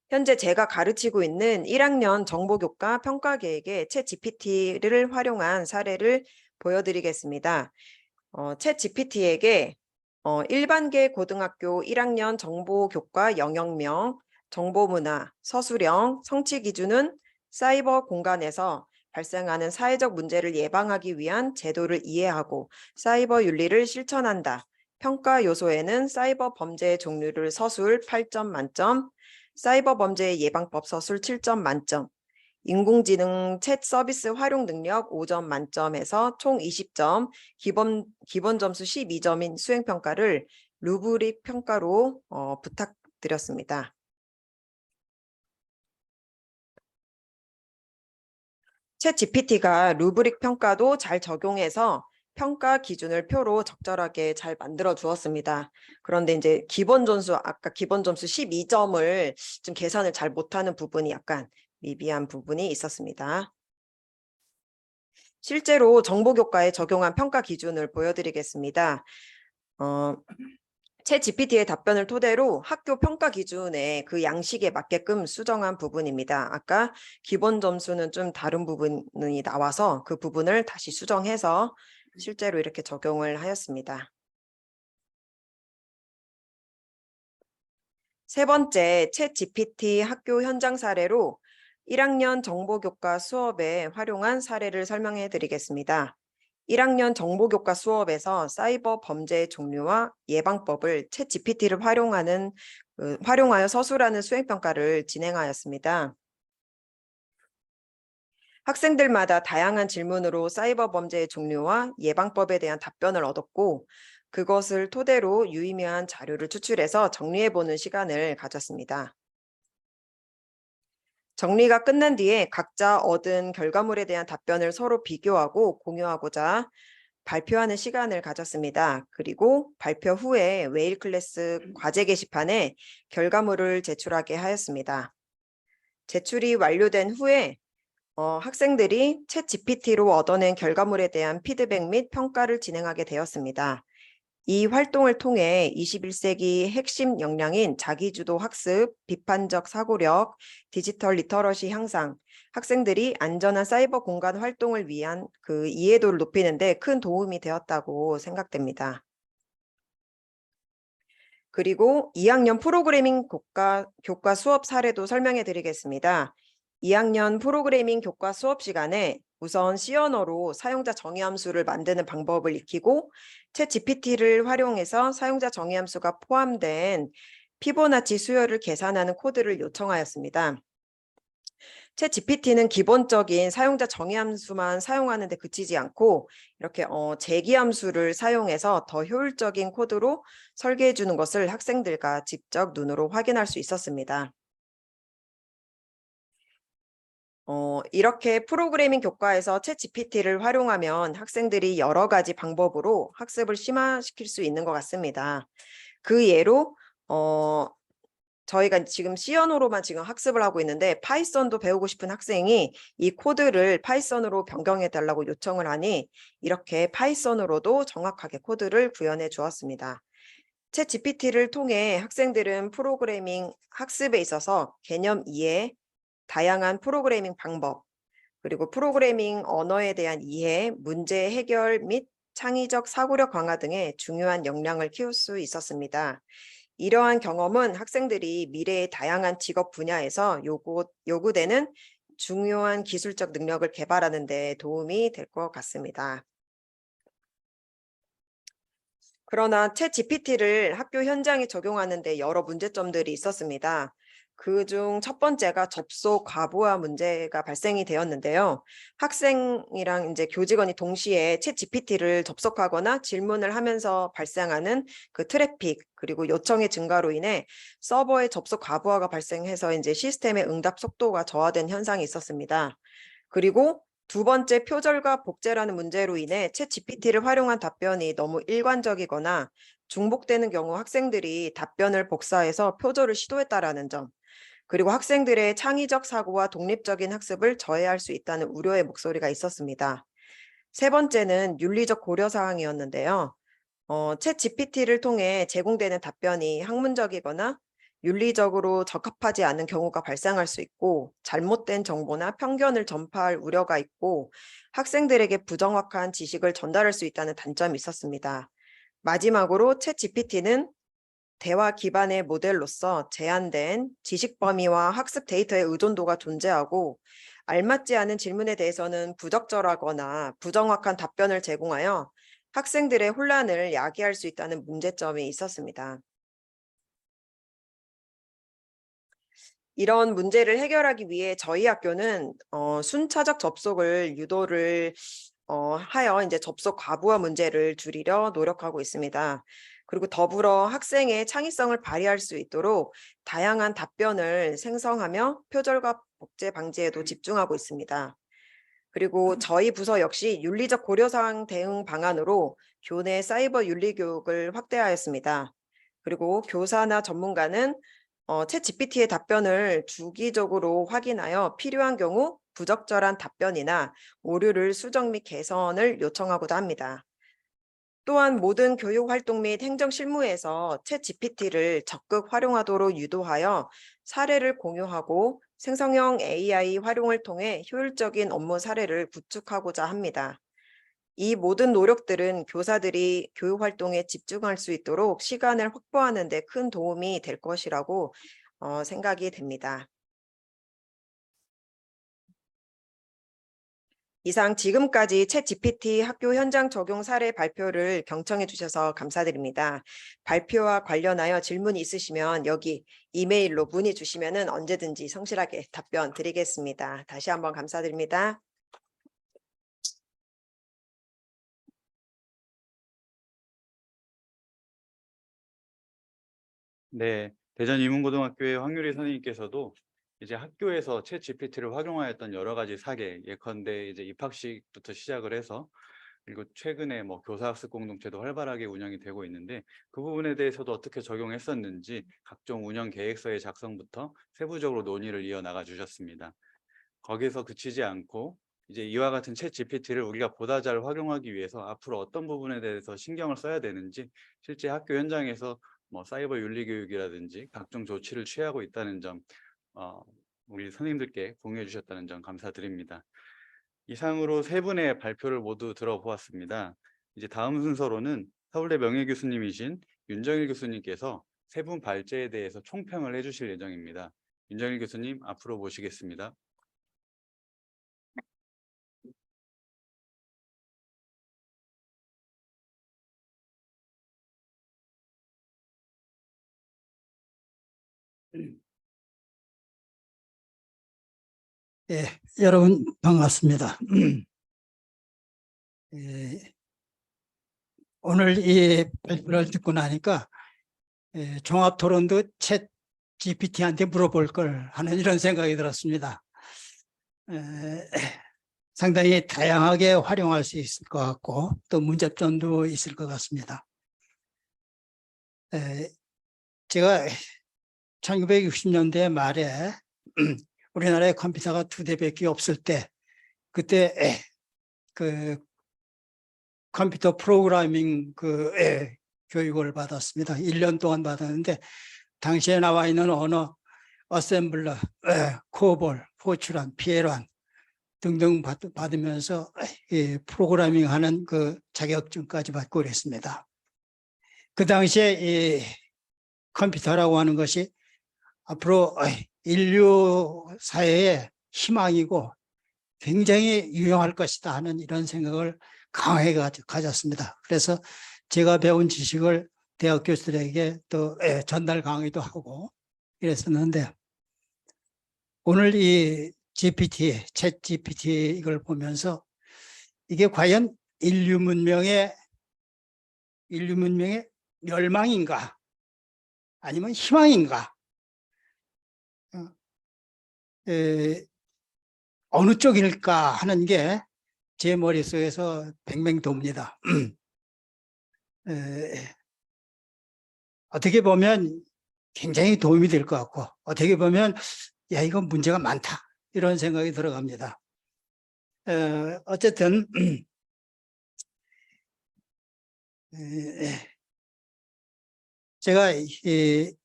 현재 제가 가르치고 있는 1학년 정보교과 평가계획에 챗 GPT를 활용한 사례를 보여드리겠습니다. 챗 GPT에게 일반계 고등학교 1학년 정보교과 영역명, 정보문화, 서술형, 성취 기준은 사이버 공간에서 발생하는 사회적 문제를 예방하기 위한 제도를 이해하고 사이버 윤리를 실천한다. 평가 요소에는 사이버 범죄의 종류를 서술 8점 만점, 사이버 범죄 예방법 서술 7점 만점, 인공지능 챗 서비스 활용 능력 5점 만점에서 총 20점, 기본 점수 12점인 수행평가를 루브릭 평가로 부탁드렸습니다. 챗 GPT가 루브릭 평가도 잘 적용해서 평가 기준을 표로 적절하게 잘 만들어 주었습니다. 그런데 이제 아까 기본 점수 12점을 좀 계산을 잘 못하는 부분이 약간 미비한 부분이 있었습니다. 실제로 정보교과에 적용한 평가 기준을 보여드리겠습니다. 챗 GPT의 답변을 토대로 학교 평가 기준에 그 양식에 맞게끔 수정한 부분입니다. 아까 기본 점수는 좀 다른 부분이 나와서 그 부분을 다시 수정해서 실제로 이렇게 적용을 하였습니다. 세 번째, 챗 GPT 학교 현장 사례로 1학년 정보교과 수업에 활용한 사례를 설명해 드리겠습니다. 1학년 정보교과 수업에서 사이버 범죄의 종류와 예방법을 챗 GPT를 활용하여 서술하는 수행평가를 진행하였습니다. 학생들마다 다양한 질문으로 사이버 범죄의 종류와 예방법에 대한 답변을 얻었고 그것을 토대로 유의미한 자료를 추출해서 정리해보는 시간을 가졌습니다. 정리가 끝난 뒤에 각자 얻은 결과물에 대한 답변을 서로 비교하고 공유하고자 발표하는 시간을 가졌습니다. 그리고 발표 후에 웨일 클래스 과제 게시판에 결과물을 제출하게 하였습니다. 제출이 완료된 후에 학생들이 챗 GPT로 얻어낸 결과물에 대한 피드백 및 평가를 진행하게 되었습니다. 이 활동을 통해 21세기 핵심 역량인 자기주도 학습, 비판적 사고력, 디지털 리터러시 향상, 학생들이 안전한 사이버 공간 활동을 위한 그 이해도를 높이는 데 큰 도움이 되었다고 생각됩니다. 그리고 2학년 프로그래밍 교과 수업 사례도 설명해 드리겠습니다. 2학년 프로그래밍 교과 수업 시간에 우선 C 언어로 사용자 정의 함수를 만드는 방법을 익히고 챗 GPT를 활용해서 사용자 정의 함수가 포함된 피보나치 수열을 계산하는 코드를 요청하였습니다. 챗 GPT는 기본적인 사용자 정의 함수만 사용하는 데 그치지 않고 이렇게 제기 함수를 사용해서 더 효율적인 코드로 설계해 주는 것을 학생들과 직접 눈으로 확인할 수 있었습니다. 이렇게 프로그래밍 교과에서 챗 GPT를 활용하면 학생들이 여러 가지 방법으로 학습을 심화시킬 수 있는 것 같습니다. 그 예로 저희가 지금 C 언어로만 지금 학습을 하고 있는데 파이썬도 배우고 싶은 학생이 이 코드를 파이썬으로 변경해 달라고 요청을 하니 이렇게 파이썬으로도 정확하게 코드를 구현해 주었습니다. 챗 GPT를 통해 학생들은 프로그래밍 학습에 있어서 개념 이해, 다양한 프로그래밍 방법, 그리고 프로그래밍 언어에 대한 이해, 문제 해결 및 창의적 사고력 강화 등의 중요한 역량을 키울 수 있었습니다. 이러한 경험은 학생들이 미래의 다양한 직업 분야에서 요구되는 중요한 기술적 능력을 개발하는 데 도움이 될 것 같습니다. 그러나 챗 GPT를 학교 현장에 적용하는 데 여러 문제점들이 있었습니다. 그중 첫 번째가 접속 과부하 문제가 발생이 되었는데요. 학생이랑 이제 교직원이 동시에 챗 GPT를 접속하거나 질문을 하면서 발생하는 그 트래픽 그리고 요청의 증가로 인해 서버의 접속 과부하가 발생해서 이제 시스템의 응답 속도가 저하된 현상이 있었습니다. 그리고 두 번째, 표절과 복제라는 문제로 인해 챗 GPT를 활용한 답변이 너무 일관적이거나 중복되는 경우 학생들이 답변을 복사해서 표절을 시도했다라는 점, 그리고 학생들의 창의적 사고와 독립적인 학습을 저해할 수 있다는 우려의 목소리가 있었습니다. 세 번째는 윤리적 고려 사항이었는데요. 챗 GPT를 통해 제공되는 답변이 학문적이거나 윤리적으로 적합하지 않은 경우가 발생할 수 있고 잘못된 정보나 편견을 전파할 우려가 있고 학생들에게 부정확한 지식을 전달할 수 있다는 단점이 있었습니다. 마지막으로 챗 GPT는 대화 기반의 모델로서 제한된 지식 범위와 학습 데이터의 의존도가 존재하고 알맞지 않은 질문에 대해서는 부적절하거나 부정확한 답변을 제공하여 학생들의 혼란을 야기할 수 있다는 문제점이 있었습니다. 이런 문제를 해결하기 위해 저희 학교는 순차적 접속을 유도를 하여 이제 접속 과부하 문제를 줄이려 노력하고 있습니다. 그리고 더불어 학생의 창의성을 발휘할 수 있도록 다양한 답변을 생성하며 표절과 복제 방지에도 집중하고 있습니다. 그리고 저희 부서 역시 윤리적 고려사항 대응 방안으로 교내 사이버 윤리 교육을 확대하였습니다. 그리고 교사나 전문가는 챗 GPT의 답변을 주기적으로 확인하여 필요한 경우 부적절한 답변이나 오류를 수정 및 개선을 요청하고도 합니다. 또한 모든 교육 활동 및 행정 실무에서 챗 GPT를 적극 활용하도록 유도하여 사례를 공유하고 생성형 AI 활용을 통해 효율적인 업무 사례를 구축하고자 합니다. 이 모든 노력들은 교사들이 교육 활동에 집중할 수 있도록 시간을 확보하는 데 큰 도움이 될 것이라고 생각이 됩니다. 이상 지금까지 챗 GPT 학교 현장 적용 사례 발표를 경청해 주셔서 감사드립니다. 발표와 관련하여 질문이 있으시면 여기 이메일로 문의 주시면 언제든지 성실하게 답변 드리겠습니다. 다시 한번 감사드립니다. 네, 대전 이문고등학교의 황유리 선생님께서도 이제 학교에서 챗 GPT를 활용하였던 여러 가지 사례, 예컨대 이제 입학식부터 시작을 해서 그리고 최근에 뭐 교사학습 공동체도 활발하게 운영이 되고 있는데 그 부분에 대해서도 어떻게 적용했었는지 각종 운영 계획서의 작성부터 세부적으로 논의를 이어나가 주셨습니다. 거기서 그치지 않고 이제 이와 같은 챗 GPT를 우리가 보다 잘 활용하기 위해서 앞으로 어떤 부분에 대해서 신경을 써야 되는지 실제 학교 현장에서 뭐 사이버 윤리 교육이라든지 각종 조치를 취하고 있다는 점 우리 선생님들께 공유해 주셨다는 점 감사드립니다. 이상으로 세 분의 발표를 모두 들어보았습니다. 이제 다음 순서로는 서울대 명예교수님이신 윤정일 교수님께서 세 분 발제에 대해서 총평을 해주실 예정입니다. 윤정일 교수님 앞으로 모시겠습니다. 예, 여러분 반갑습니다. 오늘 이 발표를 듣고 나니까 종합 토론도 챗 GPT한테 물어볼 걸 하는 이런 생각이 들었습니다. 상당히 다양하게 활용할 수 있을 것 같고 또 문제점도 있을 것 같습니다. 제가 1960년대 말에 우리나라에 컴퓨터가 2대밖에 없을 때 그때 그 컴퓨터 프로그래밍 교육을 받았습니다. 1년 동안 받았는데 당시에 나와 있는 언어 어셈블러, 코볼, 포츄란, 피에란 등등 받으면서 프로그래밍 하는 그 자격증까지 받고 그랬습니다. 그 당시에 이 컴퓨터라고 하는 것이 앞으로 인류 사회의 희망이고 굉장히 유용할 것이다 하는 이런 생각을 강하게 가졌습니다. 그래서 제가 배운 지식을 대학 교수들에게 또 전달 강의도 하고 이랬었는데 오늘 이 GPT, 챗 GPT 이걸 보면서 이게 과연 인류 문명의 멸망인가 아니면 희망인가 어느 쪽일까 하는 게 제 머릿속에서 뱅뱅 돕니다. 어떻게 보면 굉장히 도움이 될 것 같고 어떻게 보면 야 이건 문제가 많다 이런 생각이 들어갑니다. 어쨌든 제가 이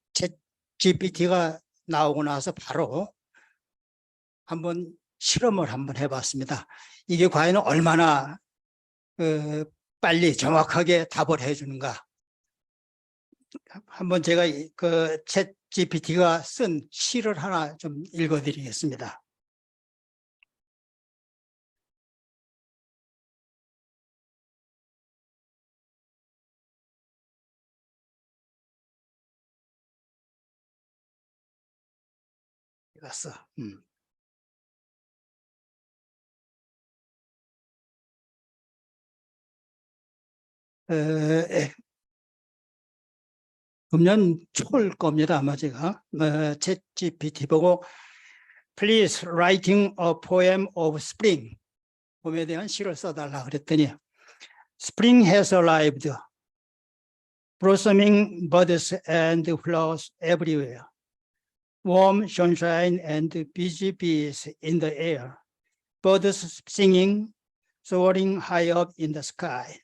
GPT가 나오고 나서 바로 한번 실험을 한번 해봤습니다. 이게 과연 얼마나 빨리 정확하게 답을 해주는가. 한번 제가 그 챗 GPT가 쓴 시를 하나 좀 읽어드리겠습니다. 읽었어. 금년 초일 겁니다. 아마 제가 챗 GPT 보고 Please writing a poem of spring 봄에 대한 시를 써달라 그랬더니 Spring has arrived, blossoming buds and flowers everywhere, warm sunshine and busy bees in the air, birds singing, soaring high up in the sky.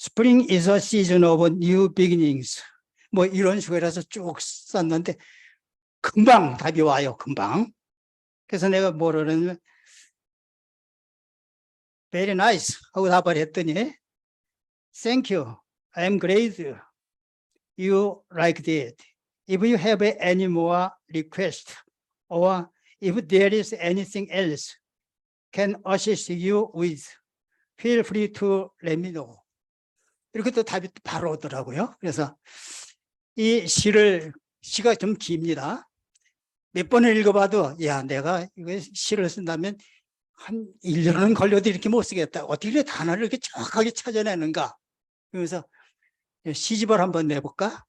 Spring is a season of new beginnings. 뭐 이런 식으로 해서 쭉 썼는데 금방 답이 와요. 금방. 그래서 내가 뭐라 그러냐면 Very nice 하고 답을 했더니 Thank you. I'm glad you liked it. If you have any more requests or if there is anything else can assist you with, feel free to let me know. 이렇게 또 답이 바로 오더라고요. 그래서 이 시가 좀 깁니다. 몇 번을 읽어봐도 야 내가 이거 시를 쓴다면 한 1년은 걸려도 이렇게 못 쓰겠다. 어떻게 단어를 이렇게 정확하게 찾아내는가. 그래서 시집을 한번 내볼까?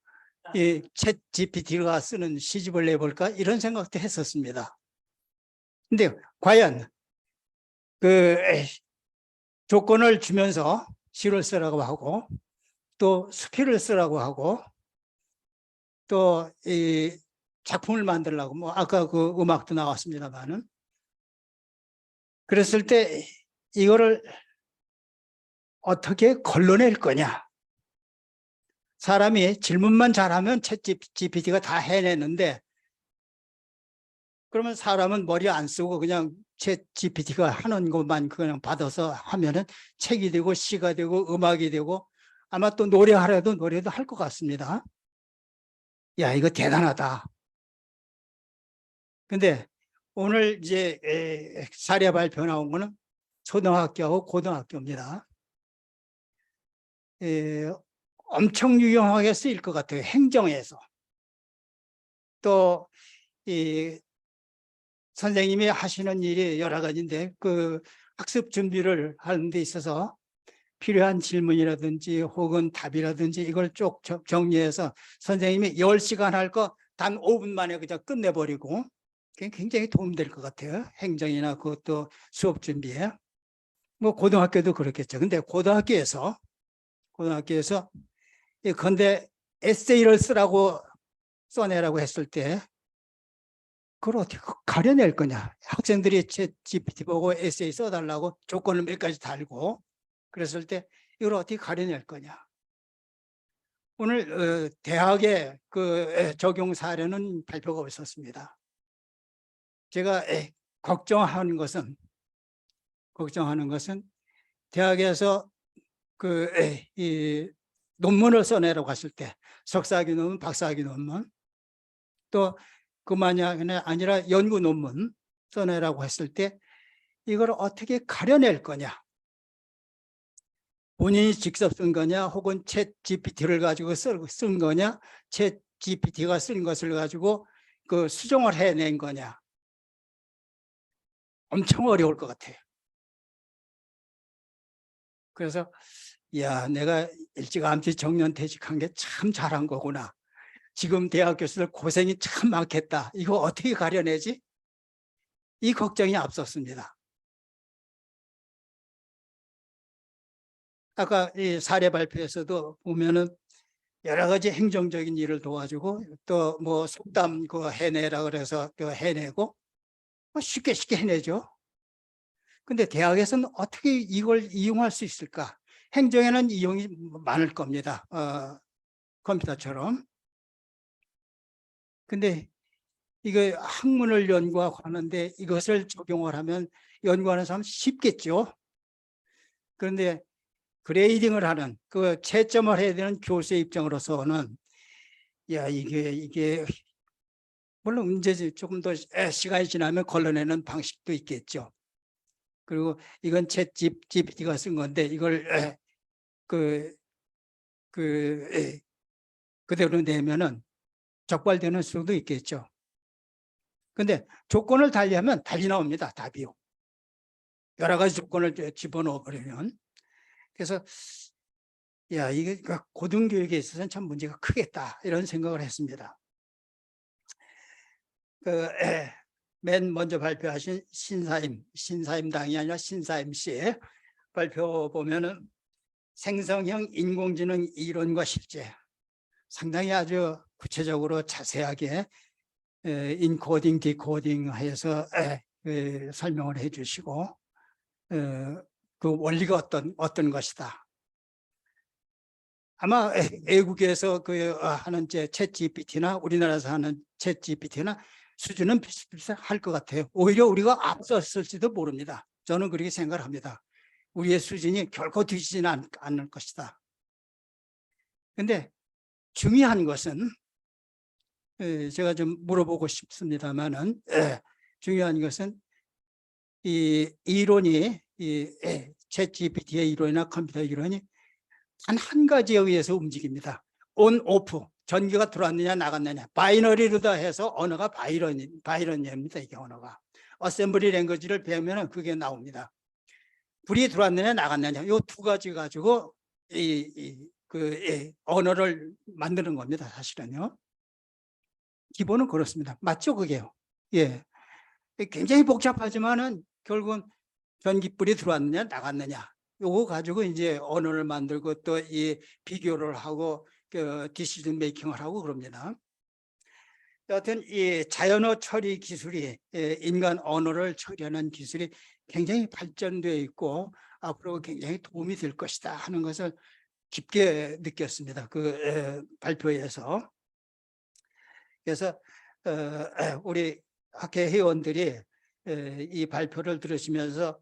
이 챗 GPT가 쓰는 시집을 내볼까? 이런 생각도 했었습니다. 근데 과연 그 조건을 주면서 시를 쓰라고 하고 또 수필을 쓰라고 하고 또 이 작품을 만들라고 뭐 아까 그 음악도 나왔습니다만은 그랬을 때 이거를 어떻게 걸러낼 거냐. 사람이 질문만 잘하면 챗 GPT가 다 해내는데 그러면 사람은 머리 안 쓰고 그냥 챗 GPT가 하는 것만 그냥 받아서 하면은 책이 되고 시가 되고 음악이 되고 아마 또 노래하려도 노래도 할 것 같습니다. 야, 이거 대단하다. 근데 오늘 이제 사례 발표 나온 거는 초등학교하고 고등학교입니다. 엄청 유용하게 쓰일 것 같아요. 행정에서. 또 이 선생님이 하시는 일이 여러 가지인데 그 학습 준비를 하는 데 있어서 필요한 질문이라든지 혹은 답이라든지 이걸 쭉 정리해서 선생님이 10시간 할 거 단 5분 만에 그냥 끝내버리고 굉장히 도움될 것 같아요. 행정이나 그것도 수업 준비에. 뭐 고등학교도 그렇겠죠. 근데 고등학교에서 근데 에세이를 쓰라고 써내라고 했을 때 그걸 어떻게 가려낼 거냐. 학생들이 챗 GPT 보고 에세이 써달라고 조건을 몇 가지 달고 그랬을 때 이걸 어떻게 가려낼 거냐. 오늘 대학의 그 적용 사례는 발표가 없었습니다. 제가 걱정하는 것은 대학에서 이 논문을 써내라고 했을 때 석사학위 논문, 박사학위 논문 또 그만이 아니라 연구 논문 써내라고 했을 때 이걸 어떻게 가려낼 거냐. 본인이 직접 쓴 거냐 혹은 챗 GPT를 가지고 쓴 거냐 챗 GPT가 쓴 것을 가지고 그 수정을 해낸 거냐. 엄청 어려울 것 같아요. 그래서 야, 내가 일찌감치 정년퇴직한 게 참 잘한 거구나. 지금 대학 교수들 고생이 참 많겠다. 이거 어떻게 가려내지? 이 걱정이 앞섰습니다. 아까 이 사례 발표에서도 보면은 여러 가지 행정적인 일을 도와주고 또 뭐 속담 그거 해내라 그래서 그 해내고 쉽게 해내죠. 근데 대학에서는 어떻게 이걸 이용할 수 있을까? 행정에는 이용이 많을 겁니다. 컴퓨터처럼. 근데 이거 학문을 연구하고 하는데 이것을 적용을 하면 연구하는 사람 쉽겠죠. 그런데 그레이딩을 하는 그 채점을 해야 되는 교수의 입장으로서는 야 이게 물론 문제지 조금 더 시간이 지나면 걸러내는 방식도 있겠죠. 그리고 이건 챗 GPT가 쓴 건데 이걸 그대로 내면은 적발되는 수도 있겠죠. 근데 조건을 달리하면 답이 나옵니다. 답이요. 여러 가지 조건을 집어넣어 버리면. 그래서 야 이게 고등교육에 있어서는 참 문제가 크겠다 이런 생각을 했습니다. 맨 먼저 발표하신 신사임당이 아니라 신사임씨 발표 보면은 생성형 인공지능 이론과 실제 상당히 아주 구체적으로 자세하게 인코딩, 디코딩 해서 설명을 해주시고 그 원리가 어떤 것이다. 아마 외국에서 하는 챗 GPT나 우리나라에서 하는 챗 GPT나 수준은 비슷비슷할 것 같아요. 오히려 우리가 앞섰을지도 모릅니다. 저는 그렇게 생각을 합니다. 우리의 수준이 결코 뒤지지는 않을 것이다. 그런데 중요한 것은 제가 좀 물어보고 싶습니다만은 중요한 것은 이 이론이 챗 GPT의 이론이나 컴퓨터 이론이 단 한 가지에 의해서 움직입니다. 온, 오프, 전기가 들어왔느냐 나갔느냐. 바이너리로다 해서 언어가 바이너리입니다. 이게 언어가. 어셈블리 랭귀지를 배우면 그게 나옵니다. 불이 들어왔느냐 나갔느냐. 이 두 가지 가지고 언어를 만드는 겁니다. 사실은요. 기본은 그렇습니다. 맞죠, 그게요? 예. 굉장히 복잡하지만은 결국은 전기불이 들어왔느냐 나갔느냐. 요거 가지고 이제 언어를 만들고 또 이 비교를 하고 디시전 메이킹을 하고 그럽니다. 여하튼 이 자연어 처리 기술이 인간 언어를 처리하는 기술이 굉장히 발전되어 있고 앞으로 굉장히 도움이 될 것이다 하는 것을 깊게 느꼈습니다. 그 발표에서. 그래서 우리 학회 회원들이 이 발표를 들으시면서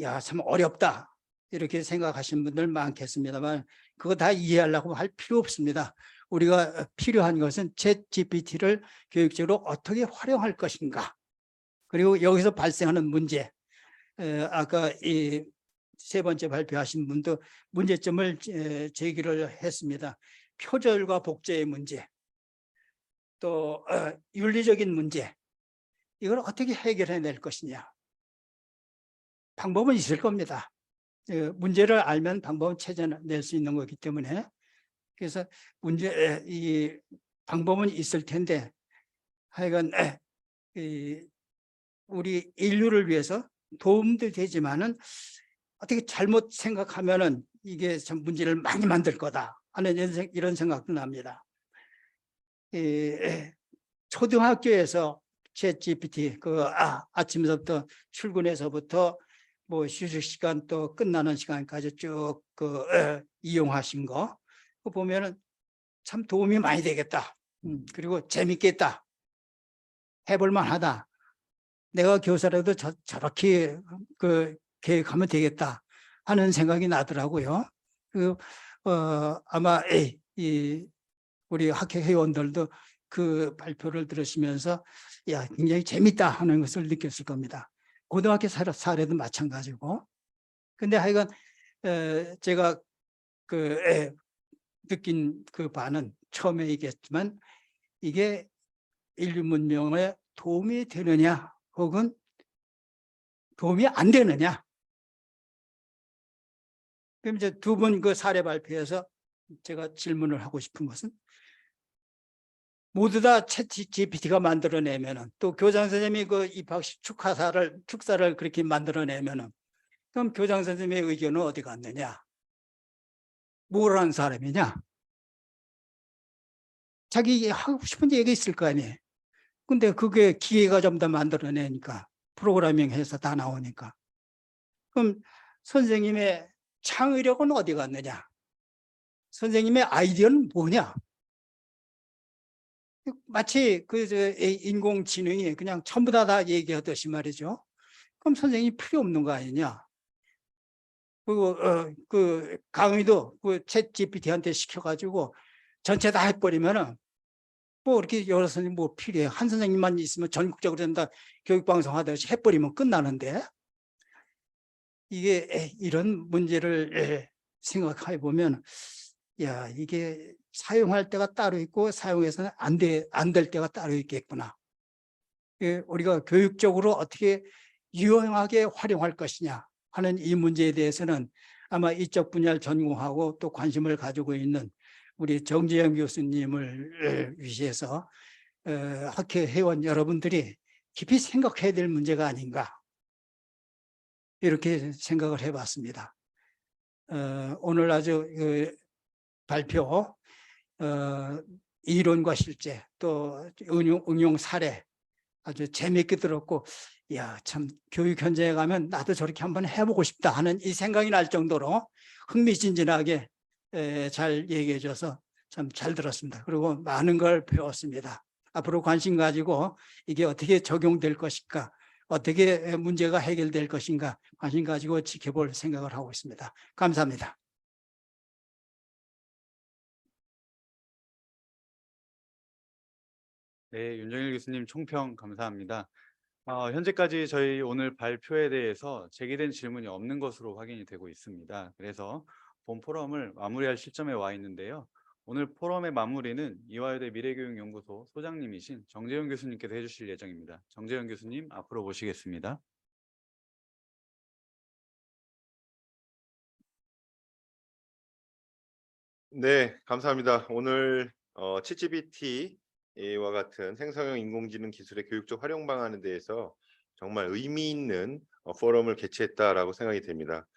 야, 참 어렵다 이렇게 생각하시는 분들 많겠습니다만 그거 다 이해하려고 할 필요 없습니다. 우리가 필요한 것은 챗 GPT를 교육적으로 어떻게 활용할 것인가, 그리고 여기서 발생하는 문제, 아까 이 세 번째 발표하신 분도 문제점을 제기를 했습니다. 표절과 복제의 문제, 또 윤리적인 문제, 이걸 어떻게 해결해낼 것이냐. 방법은 있을 겁니다. 문제를 알면 방법은 찾아낼 수 있는 거기 때문에, 그래서 이 방법은 있을 텐데 하여간 우리 인류를 위해서 도움도 되지만은 어떻게 잘못 생각하면은 이게 참 문제를 많이 만들 거다 하는 이런 생각도 납니다. 초등학교에서 챗 GPT 아침서부터 출근해서부터 뭐 휴식 시간 또 끝나는 시간까지 쭉 이용하신 거 그거 보면은 참 도움이 많이 되겠다. 그리고 재밌겠다. 해볼 만하다. 내가 교사라도 저렇게 계획하면 되겠다 하는 생각이 나더라고요. 아마 우리 학회 회원들도 그 발표를 들으시면서 야, 굉장히 재밌다 하는 것을 느꼈을 겁니다. 고등학교 사례도 마찬가지고. 근데 하여간 제가 느낀 그 바는 처음에 얘기했지만 이게 인류 문명에 도움이 되느냐 혹은 도움이 안 되느냐. 그럼 이제 두 번 그 사례 발표에서 제가 질문을 하고 싶은 것은 모두 다 챗 GPT가 만들어내면은 또 교장 선생님이 그 입학식 축사를 그렇게 만들어내면은 그럼 교장 선생님의 의견은 어디 갔느냐? 뭘 하는 사람이냐? 자기 하고 싶은 얘기 있을 거 아니에요. 근데 그게 기계가 좀 더 만들어내니까 프로그래밍 해서 다 나오니까 그럼 선생님의 창의력은 어디 갔느냐? 선생님의 아이디어는 뭐냐? 마치 인공지능이 그냥 전부 다 얘기하듯이 말이죠. 그럼 선생님이 필요 없는 거 아니냐? 그리고 그 강의도 그 챗 GPT한테 시켜가지고 전체 다 해버리면은 뭐 이렇게 여러 선생님 뭐 필요해? 한 선생님만 있으면 전국적으로 된다 교육방송 하듯이 해버리면 끝나는데 이게 이런 문제를 생각해 보면 야 이게 사용할 때가 따로 있고 사용해서는 안 될 때가 따로 있겠구나. 우리가 교육적으로 어떻게 유용하게 활용할 것이냐 하는 이 문제에 대해서는 아마 이쪽 분야를 전공하고 또 관심을 가지고 있는 우리 정재영 교수님을 위해서 학회 회원 여러분들이 깊이 생각해야 될 문제가 아닌가 이렇게 생각을 해봤습니다. 오늘 아주 발표 이론과 실제 또 응용 사례 아주 재미있게 들었고 야, 참 교육 현장에 가면 나도 저렇게 한번 해보고 싶다 하는 이 생각이 날 정도로 흥미진진하게 잘 얘기해 줘서 참 잘 들었습니다. 그리고 많은 걸 배웠습니다. 앞으로 관심 가지고 이게 어떻게 적용될 것인가 어떻게 문제가 해결될 것인가 관심 가지고 지켜볼 생각을 하고 있습니다. 감사합니다. 네, 윤정일 교수님 총평 감사합니다. 현재까지 저희 오늘 발표에 대해서 제기된 질문이 없는 것으로 확인이 되고 있습니다. 그래서 본 포럼을 마무리할 시점에 와 있는데요. 오늘 포럼의 마무리는 이화여대 미래교육연구소 소장님이신 정재영 교수님께서 해주실 예정입니다. 정재영 교수님 앞으로 모시겠습니다. 네, 감사합니다. 오늘 챗GPT와 같은 생성형 인공지능 기술의 교육적 활용 방안에 대해서 정말 의미 있는 포럼을 개최했다라고 생각이 됩니다.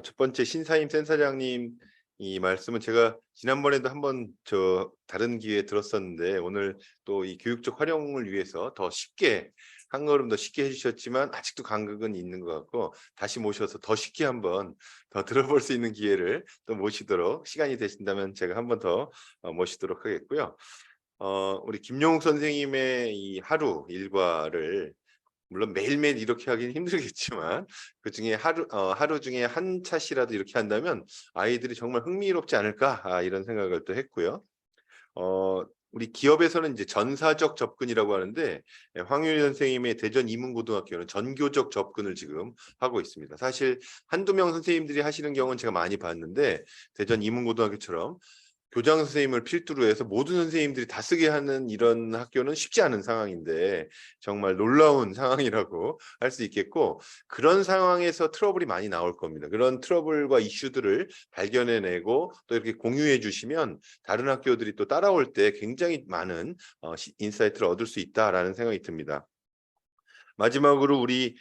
첫 번째 신사임 센터장님 이 말씀은 제가 지난번에도 한번 다른 기회에 들었었는데 오늘 또 이 교육적 활용을 위해서 더 쉽게 한 걸음 더 쉽게 해주셨지만 아직도 간극은 있는 것 같고 다시 모셔서 더 쉽게 한번 더 들어볼 수 있는 기회를 또 모시도록 시간이 되신다면 제가 한번 더 모시도록 하겠고요. 우리 김용욱 선생님의 이 하루 일과를 물론 매일매일 이렇게 하기는 힘들겠지만 그중에 하루 중에 한 차시라도 이렇게 한다면 아이들이 정말 흥미롭지 않을까 이런 생각을 또 했고요. 우리 기업에서는 이제 전사적 접근이라고 하는데 황윤희 선생님의 대전 이문고등학교는 전교적 접근을 지금 하고 있습니다. 사실 한두 명 선생님들이 하시는 경우는 제가 많이 봤는데 대전 이문고등학교처럼 교장 선생님을 필두로 해서 모든 선생님들이 다 쓰게 하는 이런 학교는 쉽지 않은 상황인데 정말 놀라운 상황이라고 할 수 있겠고 그런 상황에서 트러블이 많이 나올 겁니다. 그런 트러블과 이슈들을 발견해내고 또 이렇게 공유해 주시면 다른 학교들이 또 따라올 때 굉장히 많은 인사이트를 얻을 수 있다라는 생각이 듭니다. 마지막으로 우리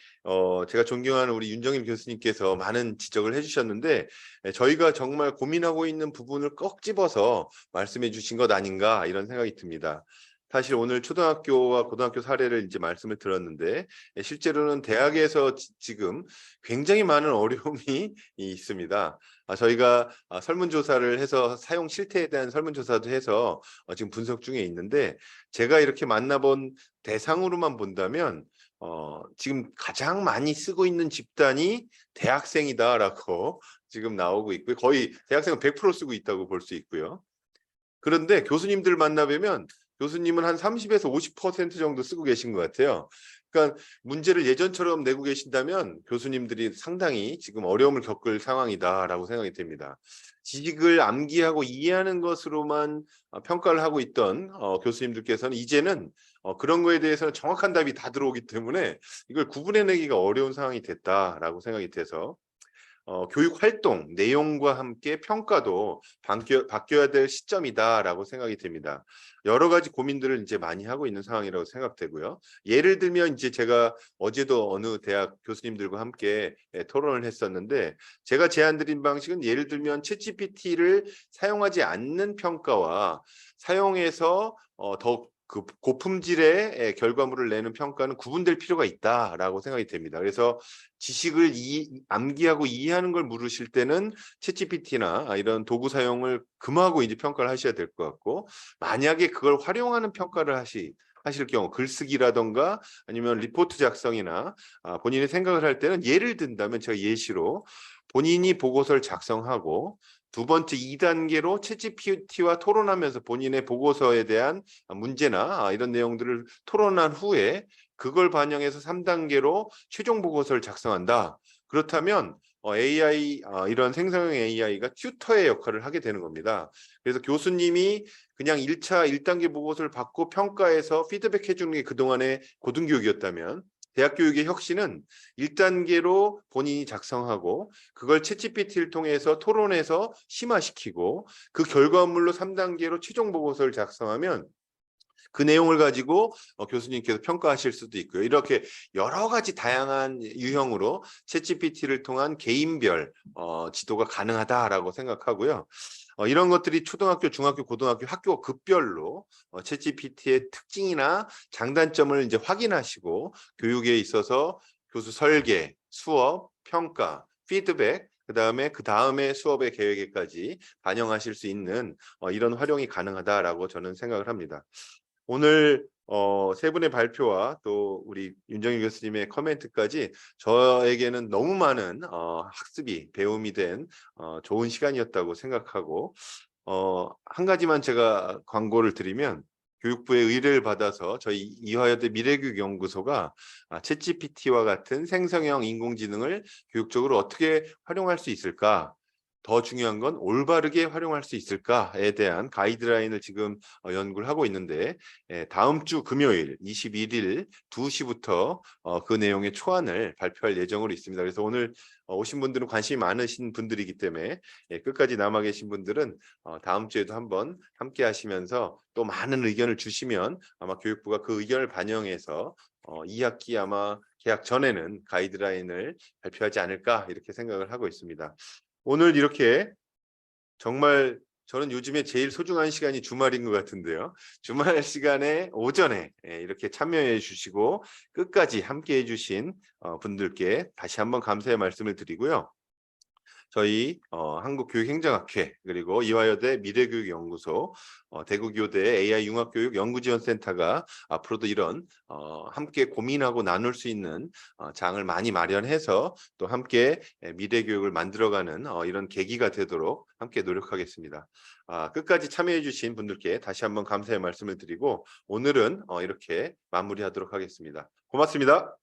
제가 존경하는 우리 윤정임 교수님께서 많은 지적을 해주셨는데 저희가 정말 고민하고 있는 부분을 꼭 집어서 말씀해 주신 것 아닌가 이런 생각이 듭니다. 사실 오늘 초등학교와 고등학교 사례를 이제 말씀을 들었는데 실제로는 대학에서 지금 굉장히 많은 어려움이 있습니다. 저희가 설문조사를 해서 사용 실태에 대한 설문조사도 해서 지금 분석 중에 있는데 제가 이렇게 만나본 대상으로만 본다면 지금 가장 많이 쓰고 있는 집단이 대학생이다라고 지금 나오고 있고요. 거의 대학생은 100% 쓰고 있다고 볼 수 있고요. 그런데 교수님들 만나뵈면 교수님은 한 30에서 50% 정도 쓰고 계신 것 같아요. 그러니까 문제를 예전처럼 내고 계신다면 교수님들이 상당히 지금 어려움을 겪을 상황이다라고 생각이 됩니다. 지식을 암기하고 이해하는 것으로만 평가를 하고 있던 교수님들께서는 이제는 그런 거에 대해서는 정확한 답이 다 들어오기 때문에 이걸 구분해내기가 어려운 상황이 됐다라고 생각이 돼서 교육 활동 내용과 함께 평가도 바뀌어야 될 시점이다라고 생각이 됩니다. 여러 가지 고민들을 이제 많이 하고 있는 상황이라고 생각되고요. 예를 들면 이제 제가 어제도 어느 대학 교수님들과 함께 토론을 했었는데 제가 제안드린 방식은 예를 들면 챗GPT를 사용하지 않는 평가와 사용해서 더 그 고품질의 결과물을 내는 평가는 구분될 필요가 있다라고 생각이 됩니다. 그래서 지식을 암기하고 이해하는 걸 물으실 때는 챗GPT나 이런 도구 사용을 금하고 이제 평가를 하셔야 될 것 같고 만약에 그걸 활용하는 평가를 하실 경우 글쓰기라던가 아니면 리포트 작성이나 본인의 생각을 할 때는 예를 든다면 제가 예시로 본인이 보고서를 작성하고 두 번째 2단계로 챗GPT와 토론하면서 본인의 보고서에 대한 문제나 이런 내용들을 토론한 후에 그걸 반영해서 3단계로 최종 보고서를 작성한다. 그렇다면 AI 이런 생성형 AI가 튜터의 역할을 하게 되는 겁니다. 그래서 교수님이 그냥 1단계 보고서를 받고 평가해서 피드백해 주는 게 그동안의 고등교육이었다면 대학 교육의 혁신은 1단계로 본인이 작성하고 그걸 챗GPT를 통해서 토론해서 심화시키고 그 결과물로 3단계로 최종 보고서를 작성하면 그 내용을 가지고 교수님께서 평가하실 수도 있고요. 이렇게 여러 가지 다양한 유형으로 챗GPT를 통한 개인별 지도가 가능하다라고 생각하고요. 이런 것들이 초등학교, 중학교, 고등학교, 학교 급별로 챗GPT의 특징이나 장단점을 이제 확인하시고 교육에 있어서 교수 설계, 수업, 평가, 피드백, 그 다음에 수업의 계획에까지 반영하실 수 있는 이런 활용이 가능하다라고 저는 생각을 합니다. 오늘 세 분의 발표와 또 우리 윤정희 교수님의 코멘트까지 저에게는 너무 많은 학습이 배움이 된 좋은 시간이었다고 생각하고 한 가지만 제가 광고를 드리면 교육부의 의뢰를 받아서 저희 이화여대 미래교육연구소가 챗GPT와 같은 생성형 인공지능을 교육적으로 어떻게 활용할 수 있을까? 더 중요한 건 올바르게 활용할 수 있을까에 대한 가이드라인을 지금 연구를 하고 있는데 다음 주 금요일 21일 2시부터 그 내용의 초안을 발표할 예정으로 있습니다. 그래서 오늘 오신 분들은 관심이 많으신 분들이기 때문에 끝까지 남아 계신 분들은 다음 주에도 한번 함께 하시면서 또 많은 의견을 주시면 아마 교육부가 그 의견을 반영해서 2학기 아마 개학 전에는 가이드라인을 발표하지 않을까 이렇게 생각을 하고 있습니다. 오늘 이렇게 정말 저는 요즘에 제일 소중한 시간이 주말인 것 같은데요. 주말 시간에 오전에 이렇게 참여해 주시고 끝까지 함께해 주신 분들께 다시 한번 감사의 말씀을 드리고요. 저희 한국교육행정학회 그리고 이화여대 미래교육연구소 대구교대 AI융합교육 연구지원센터가 앞으로도 이런 함께 고민하고 나눌 수 있는 장을 많이 마련해서 또 함께 미래교육을 만들어가는 이런 계기가 되도록 함께 노력하겠습니다. 끝까지 참여해 주신 분들께 다시 한번 감사의 말씀을 드리고 오늘은 이렇게 마무리하도록 하겠습니다. 고맙습니다.